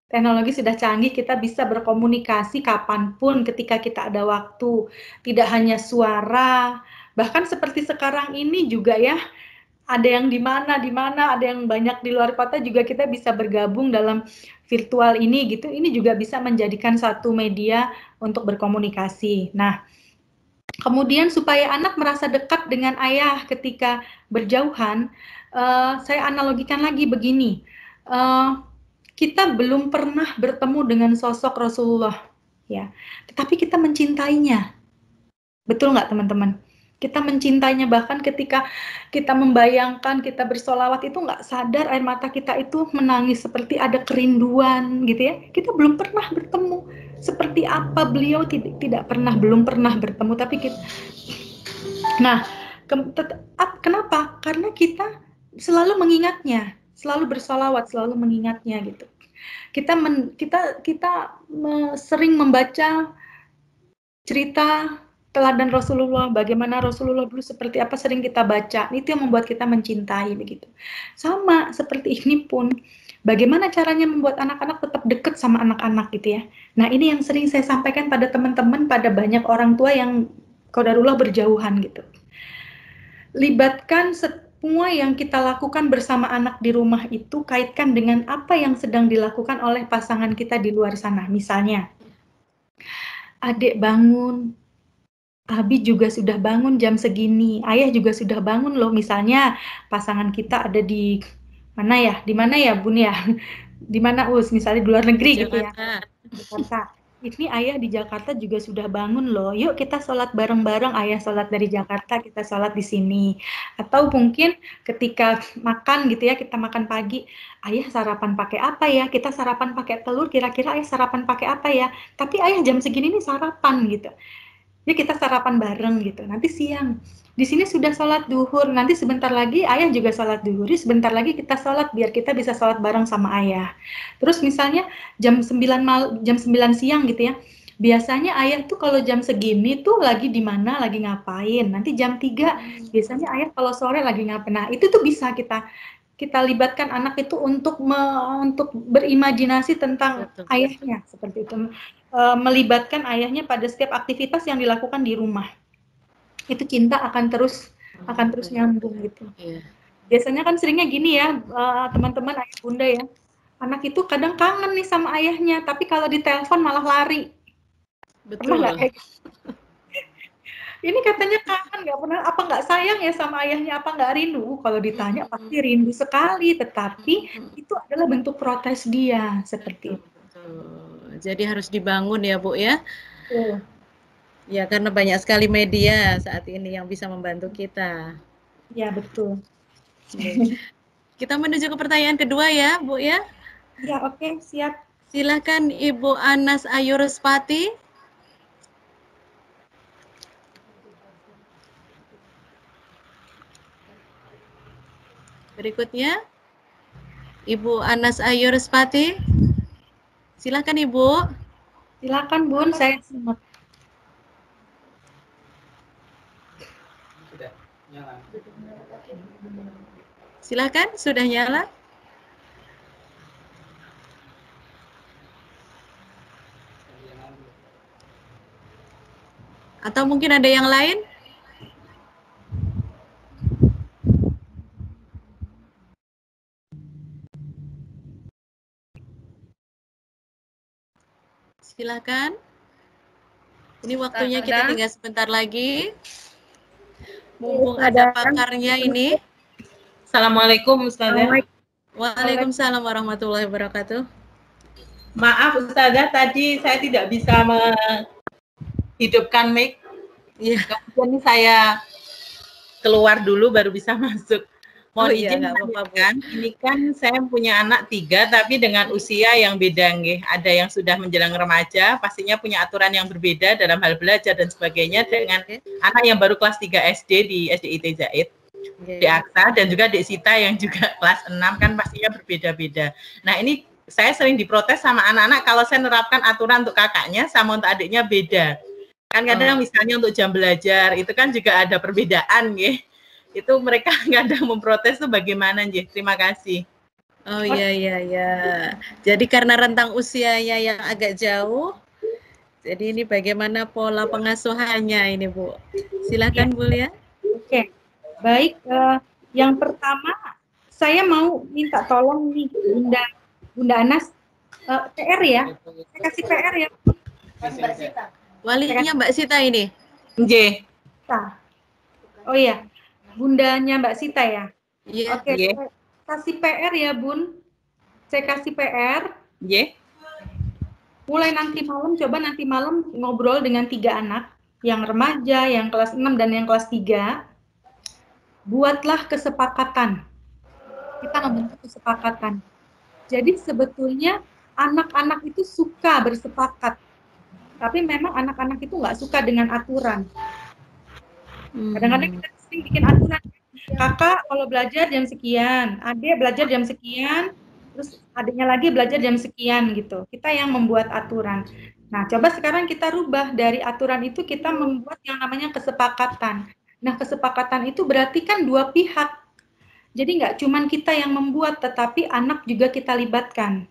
Teknologi sudah canggih, kita bisa berkomunikasi kapanpun ketika kita ada waktu. Tidak hanya suara, bahkan seperti sekarang ini juga ya, ada yang di mana, ada yang banyak di luar kota juga kita bisa bergabung dalam virtual ini gitu. Ini juga bisa menjadikan satu media untuk berkomunikasi. Nah, kemudian supaya anak merasa dekat dengan ayah ketika berjauhan, saya analogikan lagi begini. Kita belum pernah bertemu dengan sosok Rasulullah, ya. Tetapi kita mencintainya. Betul nggak teman-teman? Kita mencintainya, bahkan ketika kita membayangkan, kita bersolawat itu nggak sadar air mata kita itu menangis seperti ada kerinduan gitu ya. Kita belum pernah bertemu. Seperti apa beliau belum pernah bertemu, tapi kita. Nah, kenapa? Karena kita selalu mengingatnya, selalu bersolawat, selalu mengingatnya gitu. Kita sering membaca cerita teladan Rasulullah, bagaimana Rasulullah dulu seperti apa sering kita baca, itu yang membuat kita mencintai begitu. Sama seperti ini pun, bagaimana caranya membuat anak-anak tetap dekat sama anak-anak gitu ya. Nah ini yang sering saya sampaikan pada teman-teman, pada banyak orang tua yang qadarullah berjauhan gitu. Libatkan semua yang kita lakukan bersama anak di rumah itu, kaitkan dengan apa yang sedang dilakukan oleh pasangan kita di luar sana. Misalnya, adik bangun, Abi juga sudah bangun jam segini, ayah juga sudah bangun loh. Misalnya pasangan kita ada di mana ya? Di mana ya, Bun ya? Di mana misalnya di luar negeri gitu ya. Jakarta. Ini ayah di Jakarta juga sudah bangun loh. Yuk kita sholat bareng-bareng. Ayah sholat dari Jakarta, kita sholat di sini. Atau mungkin ketika makan gitu ya, kita makan pagi. Ayah sarapan pakai apa ya? Kita sarapan pakai telur. Kira-kira ayah sarapan pakai apa ya? Tapi ayah jam segini nih sarapan gitu. Ya kita sarapan bareng gitu. Nanti siang di sini sudah sholat duhur. Nanti sebentar lagi ayah juga sholat duhur. Sebentar lagi kita sholat biar kita bisa sholat bareng sama ayah. Terus misalnya jam 9 siang gitu ya. Biasanya ayah tuh kalau jam segini tuh lagi di mana, lagi ngapain. Nanti jam 3 biasanya ayah kalau sore lagi ngapain. Nah itu tuh bisa kita libatkan anak itu untuk berimajinasi tentang ayahnya seperti itu. Melibatkan ayahnya pada setiap aktivitas yang dilakukan di rumah. Itu cinta akan terus nyambung gitu. Biasanya kan seringnya gini ya, teman-teman ayah bunda ya. Anak itu kadang kangen nih sama ayahnya, tapi kalau ditelepon malah lari. Betul. Pernah nggak kayak gitu? Ini katanya kangen, apa nggak sayang ya sama ayahnya, apa nggak rindu? Kalau ditanya pasti rindu sekali, tetapi itu adalah bentuk protes dia seperti itu. Jadi harus dibangun ya Bu ya. Ya karena banyak sekali media saat ini yang bisa membantu kita. Ya betul. Kita menuju ke pertanyaan kedua ya Bu ya. Ya oke, siap. Silakan Ibu Anas Ayurspati. Berikutnya Ibu Anas Ayurspati. Silakan Ibu. Silakan Bun, saya simak. Sudah nyala. Silakan, sudah nyala. Atau mungkin ada yang lain? Silakan. Ini waktunya kita tinggal sebentar lagi. Mumpung ada pakarnya ini. Assalamualaikum Ustazah. Waalaikumsalam warahmatullahi wabarakatuh. Maaf Ustazah, tadi saya tidak bisa menghidupkan mic. Iya. Kemudian saya keluar dulu baru bisa masuk. Mohon izin kan? Ini kan saya punya anak 3 tapi dengan usia yang beda nggih. Ada yang sudah menjelang remaja, pastinya punya aturan yang berbeda dalam hal belajar dan sebagainya dengan anak yang baru kelas 3 SD di SDIT Zaid. Di Aksa dan juga Dek Sita yang juga kelas 6 kan pastinya berbeda-beda. Nah, ini saya sering diprotes sama anak-anak kalau saya menerapkan aturan untuk kakaknya sama untuk adiknya beda. Kan kadang misalnya untuk jam belajar itu kan juga ada perbedaan nggih. Itu mereka kadang memprotes tuh bagaimana nggih? Terima kasih. Oh iya. Jadi karena rentang usianya yang agak jauh, jadi ini bagaimana pola pengasuhannya ini Bu? Silakan Bu ya. Oke, baik. Yang pertama saya mau minta tolong nih Bunda Anas, PR ya. Saya kasih PR ya. Mbak Sita. Walinya Mbak Sita ini. Nggih. Oh iya. Bundanya Mbak Sita ya? Iya. Oke, saya kasih PR ya Bun. Saya kasih PR. Iya. Mulai nanti malam ngobrol dengan 3 anak. Yang remaja, yang kelas 6 dan yang kelas 3. Buatlah kesepakatan. Kita membentuk kesepakatan. Jadi sebetulnya anak-anak itu suka bersepakat. Tapi memang anak-anak itu nggak suka dengan aturan. Kadang-kadang kita bikin aturan, kakak kalau belajar jam sekian, adik belajar jam sekian, terus adiknya lagi belajar jam sekian gitu. Kita yang membuat aturan. Nah, coba sekarang kita rubah dari aturan itu kita membuat yang namanya kesepakatan. Nah, kesepakatan itu berarti kan dua pihak. Jadi nggak cuman kita yang membuat, tetapi anak juga kita libatkan.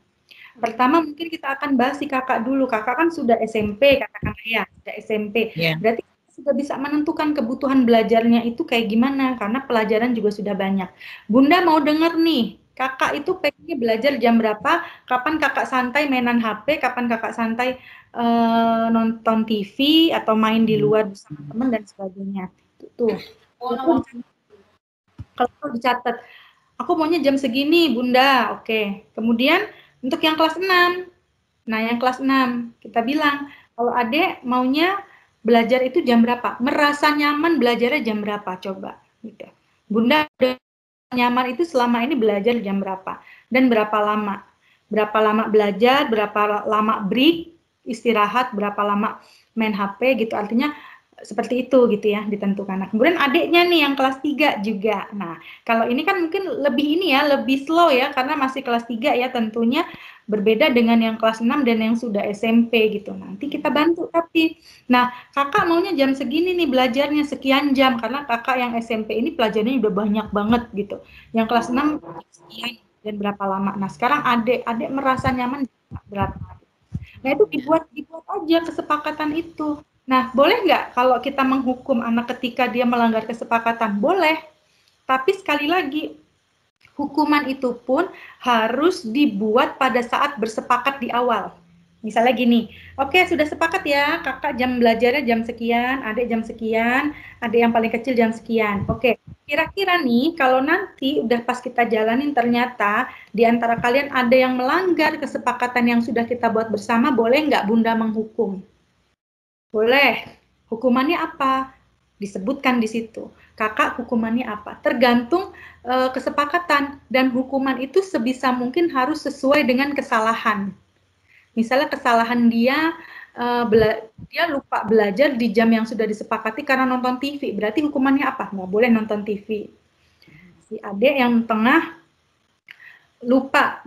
Pertama mungkin kita akan bahas si kakak dulu. Kakak kan sudah SMP, katakanlah ya, sudah SMP. Yeah. Berarti sudah bisa menentukan kebutuhan belajarnya itu kayak gimana, karena pelajaran juga sudah banyak. Bunda mau dengar nih, kakak itu pengennya belajar jam berapa, kapan kakak santai mainan HP, kapan kakak santai nonton TV, atau main di luar bersama teman, dan sebagainya. Tuh. Kalau dicatat, aku maunya jam segini, Bunda. Oke. Kemudian, untuk yang kelas 6. Nah, yang kelas 6, kita bilang, kalau adek maunya belajar itu jam berapa? Merasa nyaman belajarnya jam berapa? Coba. Gitu. Bunda nyaman itu selama ini belajar jam berapa? Dan berapa lama? Berapa lama belajar, berapa lama break, istirahat, berapa lama main HP gitu. Artinya seperti itu gitu ya, ditentukan. Nah, kemudian adiknya nih yang kelas 3 juga. Nah, kalau ini kan mungkin lebih ini ya, lebih slow ya, karena masih kelas 3 ya, tentunya berbeda dengan yang kelas 6 dan yang sudah SMP gitu. Nanti kita bantu tapi. Nah, kakak maunya jam segini nih belajarnya, sekian jam, karena kakak yang SMP ini pelajarannya udah banyak banget gitu. Yang kelas 6 sekian dan berapa lama. Nah, sekarang adik merasa nyaman berapa. Nah, itu dibuat aja kesepakatan itu. Nah, boleh nggak kalau kita menghukum anak ketika dia melanggar kesepakatan? Boleh. Tapi sekali lagi, hukuman itu pun harus dibuat pada saat bersepakat di awal. Misalnya gini, oke sudah sepakat ya, kakak jam belajarnya jam sekian, adik jam sekian, adik yang paling kecil jam sekian. Oke, kira-kira nih kalau nanti udah pas kita jalanin ternyata di antara kalian ada yang melanggar kesepakatan yang sudah kita buat bersama, boleh nggak Bunda menghukum? Boleh. Hukumannya apa? Disebutkan di situ. Kakak hukumannya apa? Tergantung kesepakatan, dan hukuman itu sebisa mungkin harus sesuai dengan kesalahan. Misalnya kesalahan dia lupa belajar di jam yang sudah disepakati karena nonton TV. Berarti hukumannya apa? Nggak boleh nonton TV. Si adik yang tengah lupa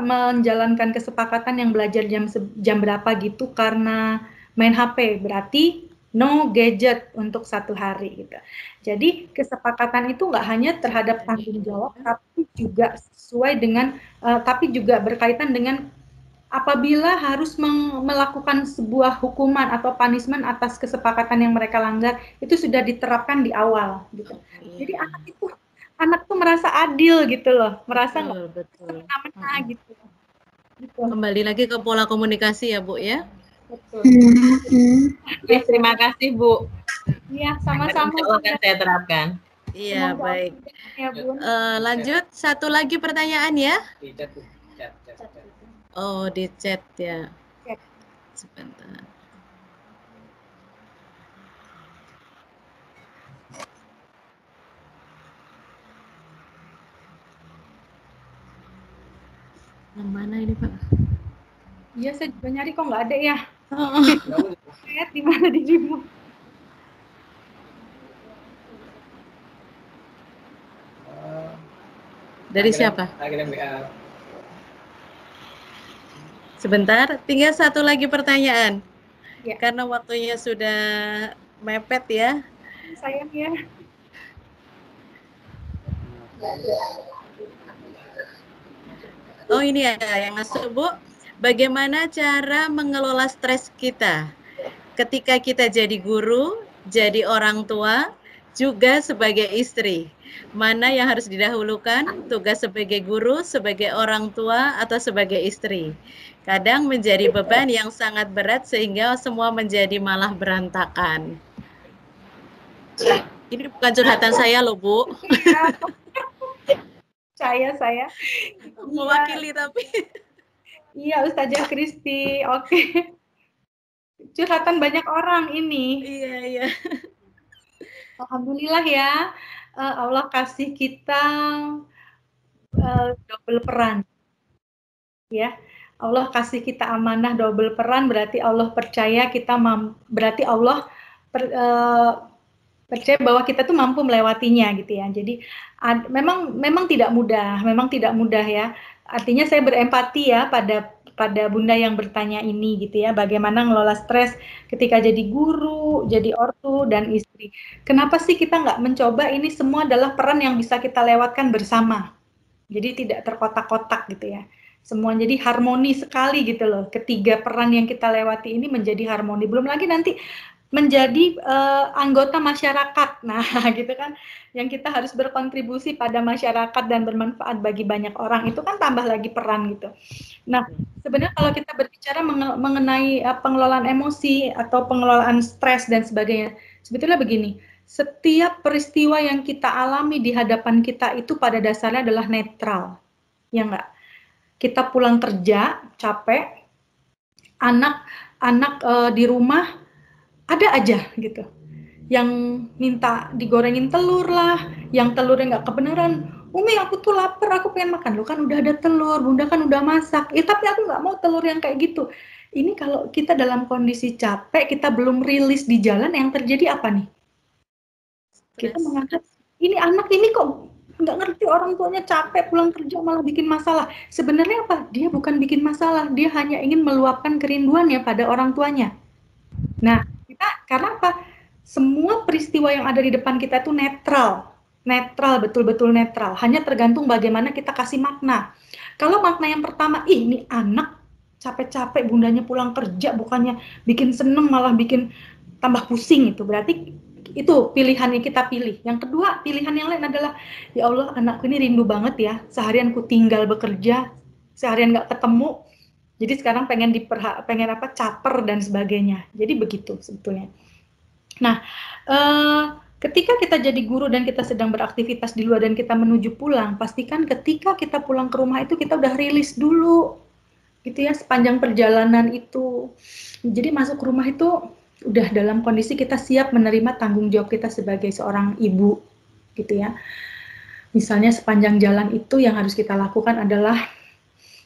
menjalankan kesepakatan yang belajar jam berapa gitu karena main HP, berarti no gadget untuk 1 hari gitu. Jadi kesepakatan itu nggak hanya terhadap tanggung jawab, tapi juga sesuai dengan, tapi juga berkaitan dengan apabila harus melakukan sebuah hukuman atau punishment atas kesepakatan yang mereka langgar, itu sudah diterapkan di awal gitu. Jadi anak tuh merasa adil gitu loh, merasa nggak semena-mena gitu. Kembali lagi ke pola komunikasi ya Bu ya. Betul. Ya, terima kasih Bu. Iya, sama-sama. Akan saya terapkan. Iya, baik. Ya, Bun. Lanjut, satu lagi pertanyaan ya. Di chat, Bu. Chat. Oh, di chat ya. Chat. Sebentar. Yang mana ini, Pak? Iya, saya juga nyari kok nggak ada ya. Lihat di mana dirimu. Dari siapa? Akhirnya WA. Sebentar, tinggal satu lagi pertanyaan. Ya. Karena waktunya sudah mepet ya. Sayang ya. Oh, ini ada yang masuk, Bu. Bagaimana cara mengelola stres kita ketika kita jadi guru, jadi orang tua, juga sebagai istri? Mana yang harus didahulukan, tugas sebagai guru, sebagai orang tua, atau sebagai istri? Kadang menjadi beban yang sangat berat sehingga semua menjadi malah berantakan. Ini bukan curhatan saya loh, Bu. Saya. Mewakili tapi. Iya, Ustazah Kristi. Oke. Curhatan banyak orang ini. Iya. Alhamdulillah ya. Allah kasih kita double peran. Ya. Allah kasih kita amanah double peran, berarti Allah percaya kita berarti Allah percaya bahwa kita tuh mampu melewatinya gitu ya. Jadi memang tidak mudah ya. Artinya saya berempati ya pada Bunda yang bertanya ini gitu ya, bagaimana ngelola stres ketika jadi guru, jadi ortu, dan istri. Kenapa sih kita nggak mencoba ini semua adalah peran yang bisa kita lewatkan bersama. Jadi tidak terkotak-kotak gitu ya. Semua jadi harmoni sekali gitu loh. Ketiga peran yang kita lewati ini menjadi harmoni. Belum lagi nanti menjadi anggota masyarakat. Nah, gitu kan, yang kita harus berkontribusi pada masyarakat dan bermanfaat bagi banyak orang, itu kan tambah lagi peran gitu. Nah, sebenarnya kalau kita berbicara mengenai pengelolaan emosi atau pengelolaan stres dan sebagainya, sebetulnya begini, setiap peristiwa yang kita alami di hadapan kita itu pada dasarnya adalah netral, ya enggak? Kita pulang kerja, capek, anak di rumah, ada aja gitu yang minta digorengin telur lah, yang telurnya nggak kebenaran. Umi, aku tuh lapar, aku pengen makan. Loh kan udah ada telur, Bunda kan udah masak. Tapi aku nggak mau telur yang kayak gitu. Ini kalau kita dalam kondisi capek, kita belum rilis di jalan, yang terjadi apa nih? Kita menganggap ini anak ini kok nggak ngerti, orang tuanya capek pulang kerja malah bikin masalah. Sebenarnya apa? Dia bukan bikin masalah, dia hanya ingin meluapkan kerinduannya pada orang tuanya. Nah, karena apa? Semua peristiwa yang ada di depan kita itu netral, betul-betul netral. Hanya tergantung bagaimana kita kasih makna. Kalau makna yang pertama, ini anak capek-capek bundanya pulang kerja, bukannya bikin seneng malah bikin tambah pusing, itu berarti itu pilihan yang kita pilih. Yang kedua, pilihan yang lain adalah, ya Allah, anakku ini rindu banget ya, seharian ku tinggal bekerja, seharian nggak ketemu. Jadi sekarang pengen caper dan sebagainya. Jadi begitu sebetulnya. Nah, ketika kita jadi guru dan kita sedang beraktivitas di luar dan kita menuju pulang, pastikan ketika kita pulang ke rumah itu kita udah rilis dulu, gitu ya, sepanjang perjalanan itu. Jadi masuk ke rumah itu udah dalam kondisi kita siap menerima tanggung jawab kita sebagai seorang ibu, gitu ya. Misalnya sepanjang jalan itu yang harus kita lakukan adalah,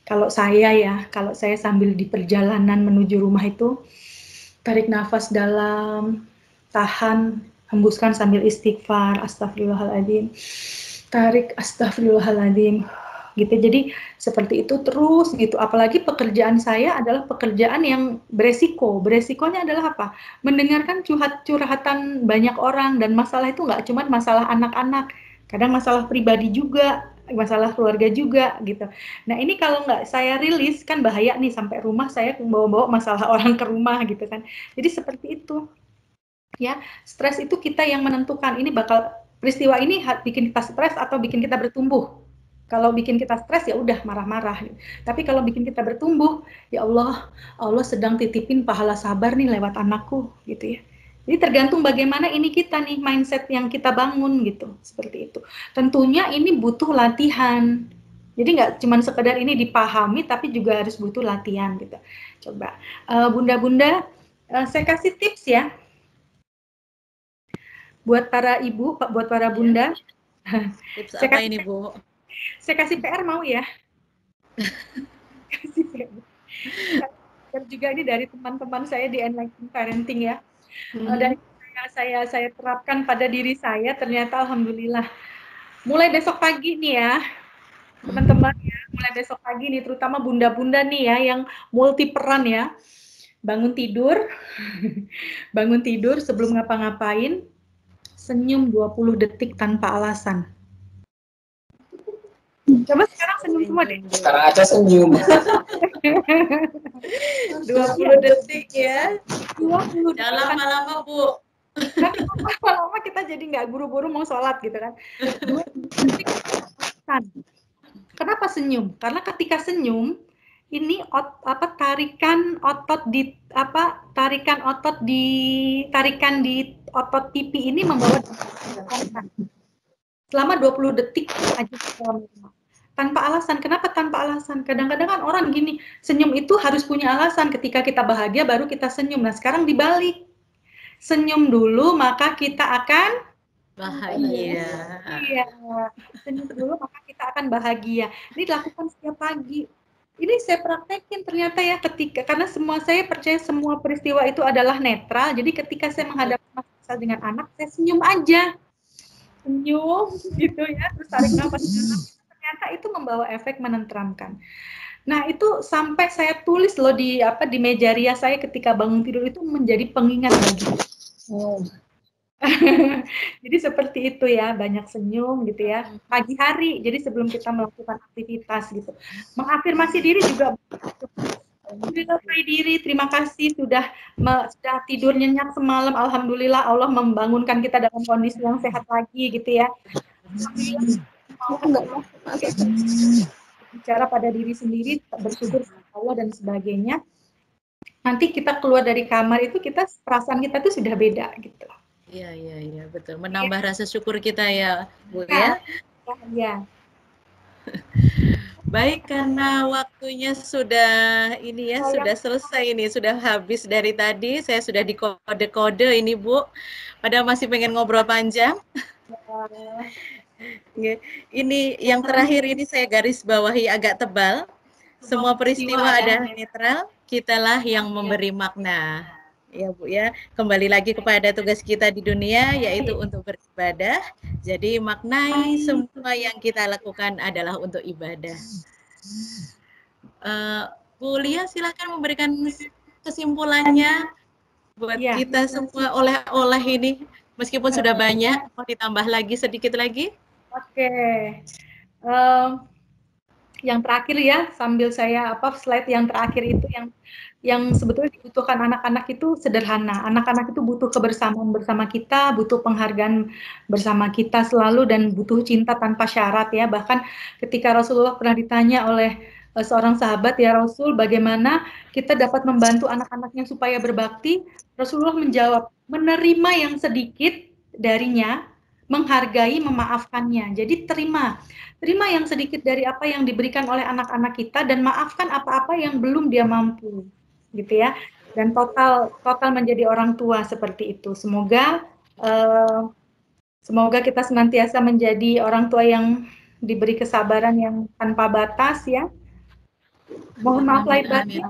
kalau saya sambil di perjalanan menuju rumah itu, tarik nafas dalam, tahan, hembuskan sambil istighfar, astagfirullahaladzim, tarik, astagfirullahaladzim, gitu. Jadi seperti itu terus gitu. Apalagi pekerjaan saya adalah pekerjaan yang beresiko. Beresikonya adalah apa? Mendengarkan curhatan banyak orang, dan masalah itu nggak cuma masalah anak-anak, kadang masalah pribadi juga, masalah keluarga juga gitu. Nah ini kalau nggak saya rilis kan bahaya nih, sampai rumah saya bawa-bawa masalah orang ke rumah gitu kan. Jadi seperti itu ya, stres itu kita yang menentukan, ini bakal peristiwa ini bikin kita stres atau bikin kita bertumbuh. Kalau bikin kita stres ya udah marah-marah. Tapi kalau bikin kita bertumbuh, ya Allah sedang titipin pahala sabar nih lewat anakku gitu ya. Jadi tergantung bagaimana ini kita nih, mindset yang kita bangun gitu, seperti itu. Tentunya ini butuh latihan. Jadi nggak cuma sekedar ini dipahami, tapi juga harus butuh latihan gitu. Coba, bunda-bunda, saya kasih tips ya. Buat para ibu, buat para bunda. Tips apa ini, Bu? Saya kasih PR mau ya? Kasih PR. Dan juga ini dari teman-teman saya di Enlightened Parenting ya. Dan saya terapkan pada diri saya, ternyata alhamdulillah. Mulai besok pagi nih ya, teman-teman ya, mulai besok pagi nih, terutama bunda-bunda nih ya, yang multi peran ya. Bangun tidur sebelum ngapa-ngapain, senyum 20 detik tanpa alasan. Coba sekarang senyum semua deh. Sekarang aja senyum. 20 detik ya. 20 Jangan lama-lama, Bu. Lama-lama kita jadi nggak buru-buru mau sholat gitu kan. 20 detik. Kenapa senyum? Karena ketika senyum, ini tarikan di otot pipi ini membawa selama 20 detik aja tanpa alasan. Kenapa tanpa alasan? Kadang-kadang kan orang gini, senyum itu harus punya alasan. Ketika kita bahagia baru kita senyum. Nah sekarang dibalik, senyum dulu maka kita akan bahagia. Iya, senyum dulu maka kita akan bahagia. Ini dilakukan setiap pagi. Ini saya praktekin ternyata ya, karena saya percaya semua peristiwa itu adalah netral. Jadi ketika saya menghadapi masalah dengan anak, saya senyum aja. Senyum gitu ya, terus tarik nafas. Ternyata itu membawa efek menenteramkan. Nah, itu sampai saya tulis loh di meja rias saya ketika bangun tidur, itu menjadi pengingat bagi. Oh. Jadi seperti itu ya, banyak senyum gitu ya. Pagi hari, jadi sebelum kita melakukan aktivitas gitu. Mengafirmasi diri juga. Menafkahi diri, terima kasih sudah tidur nyenyak semalam. Alhamdulillah Allah membangunkan kita dalam kondisi yang sehat lagi gitu ya. Bicara pada diri sendiri, bersyukur kepada Allah dan sebagainya. Nanti kita keluar dari kamar itu perasaan kita tuh sudah beda gitu. Iya, betul. Menambah rasa syukur kita ya, Bu ya. Iya. Baik, karena waktunya sudah sudah selesai ini, sudah habis dari tadi. Saya sudah dikode-kode ini, Bu. Padahal masih pengen ngobrol panjang. Ini yang terakhir ini saya garis bawahi agak tebal. Semua peristiwa ada netral, kitalah yang memberi makna. Ya Bu ya, kembali lagi kepada tugas kita di dunia, yaitu untuk beribadah. Jadi maknai semua yang kita lakukan adalah untuk ibadah. Bu Lia, silakan memberikan kesimpulannya buat kita semua oleh-oleh ini, meskipun sudah banyak, mau ditambah lagi sedikit lagi. Oke. Yang terakhir ya, sambil saya slide yang terakhir itu yang sebetulnya dibutuhkan anak-anak itu sederhana. Anak-anak itu butuh kebersamaan bersama kita, butuh penghargaan bersama kita selalu, dan butuh cinta tanpa syarat ya. Bahkan ketika Rasulullah pernah ditanya oleh seorang sahabat, ya Rasul, bagaimana kita dapat membantu anak-anaknya supaya berbakti? Rasulullah menjawab, menerima yang sedikit darinya, menghargai, memaafkannya. Jadi terima yang sedikit dari apa yang diberikan oleh anak-anak kita, dan maafkan apa-apa yang belum dia mampu, gitu ya. Dan total menjadi orang tua seperti itu. Semoga kita senantiasa menjadi orang tua yang diberi kesabaran yang tanpa batas ya. Mohon maaf lahir batin.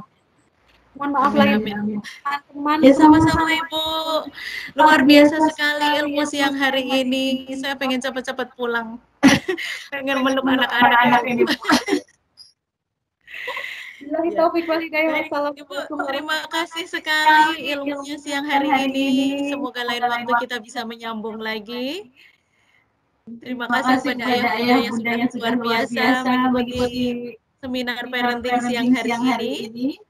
Mohon maaf lahir teman-teman. Ya sama-sama Ibu. Luar biasa sekali ilmu siang hari ini. Saya pengen cepat-cepat pulang. Pengen meluk anak-anak ini. Ibu, terima kasih sekali ilmunya siang hari ini. Semoga lain waktu kita bisa menyambung lagi. Terima kasih kepada ayah yang sudah luar biasa mengikuti seminar parenting siang hari ini.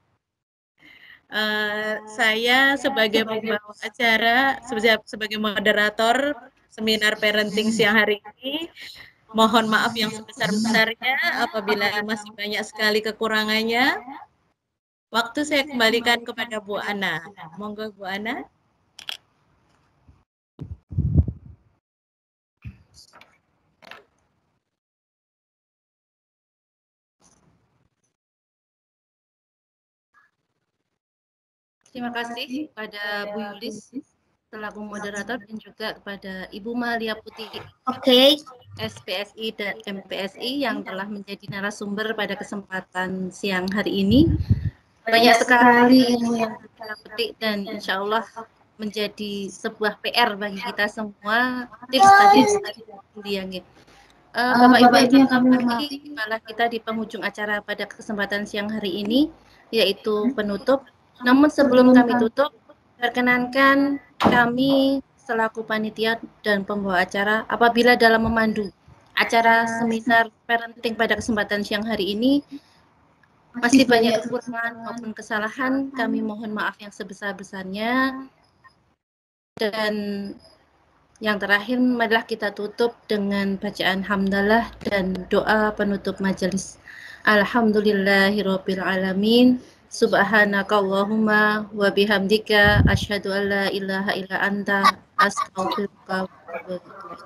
Saya sebagai pembawa acara, sebagai moderator seminar parenting siang hari ini, mohon maaf yang sebesar-besarnya apabila masih banyak sekali kekurangannya. Waktu saya kembalikan kepada Bu Ana. Monggo Bu Ana. Terima kasih kepada Bu Yulis selaku moderator, dan juga kepada Ibu Malia Putih SPSI dan MPSI yang telah menjadi narasumber pada kesempatan siang hari ini. Banyak sekali ilmu yang kita petik, dan insya Allah menjadi sebuah PR bagi kita semua. Tips tadi yang Bapak Ibu yang kami hormati, tibalah kita di penghujung acara pada kesempatan siang hari ini, yaitu penutup. Namun sebelum kami tutup, perkenankan kami selaku panitia dan pembawa acara, apabila dalam memandu acara seminar parenting pada kesempatan siang hari ini masih banyak kekurangan maupun kesalahan, kami mohon maaf yang sebesar-besarnya. Dan yang terakhir, marilah kita tutup dengan bacaan hamdalah dan doa penutup majelis. Alhamdulillahirabbil alamin. Subhanakallahumma wa bihamdika asyhadu an la ilaha illa anta astaghfiruka wa atubu ilaik.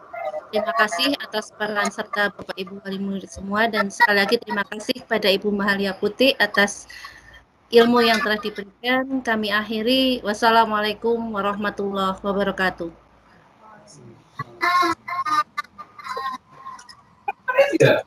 Terima kasih atas peran serta Bapak Ibu wali murid semua, dan sekali lagi terima kasih kepada Ibu Mahalia Putih atas ilmu yang telah diberikan. Kami akhiri. Wassalamualaikum warahmatullahi wabarakatuh. Yeah.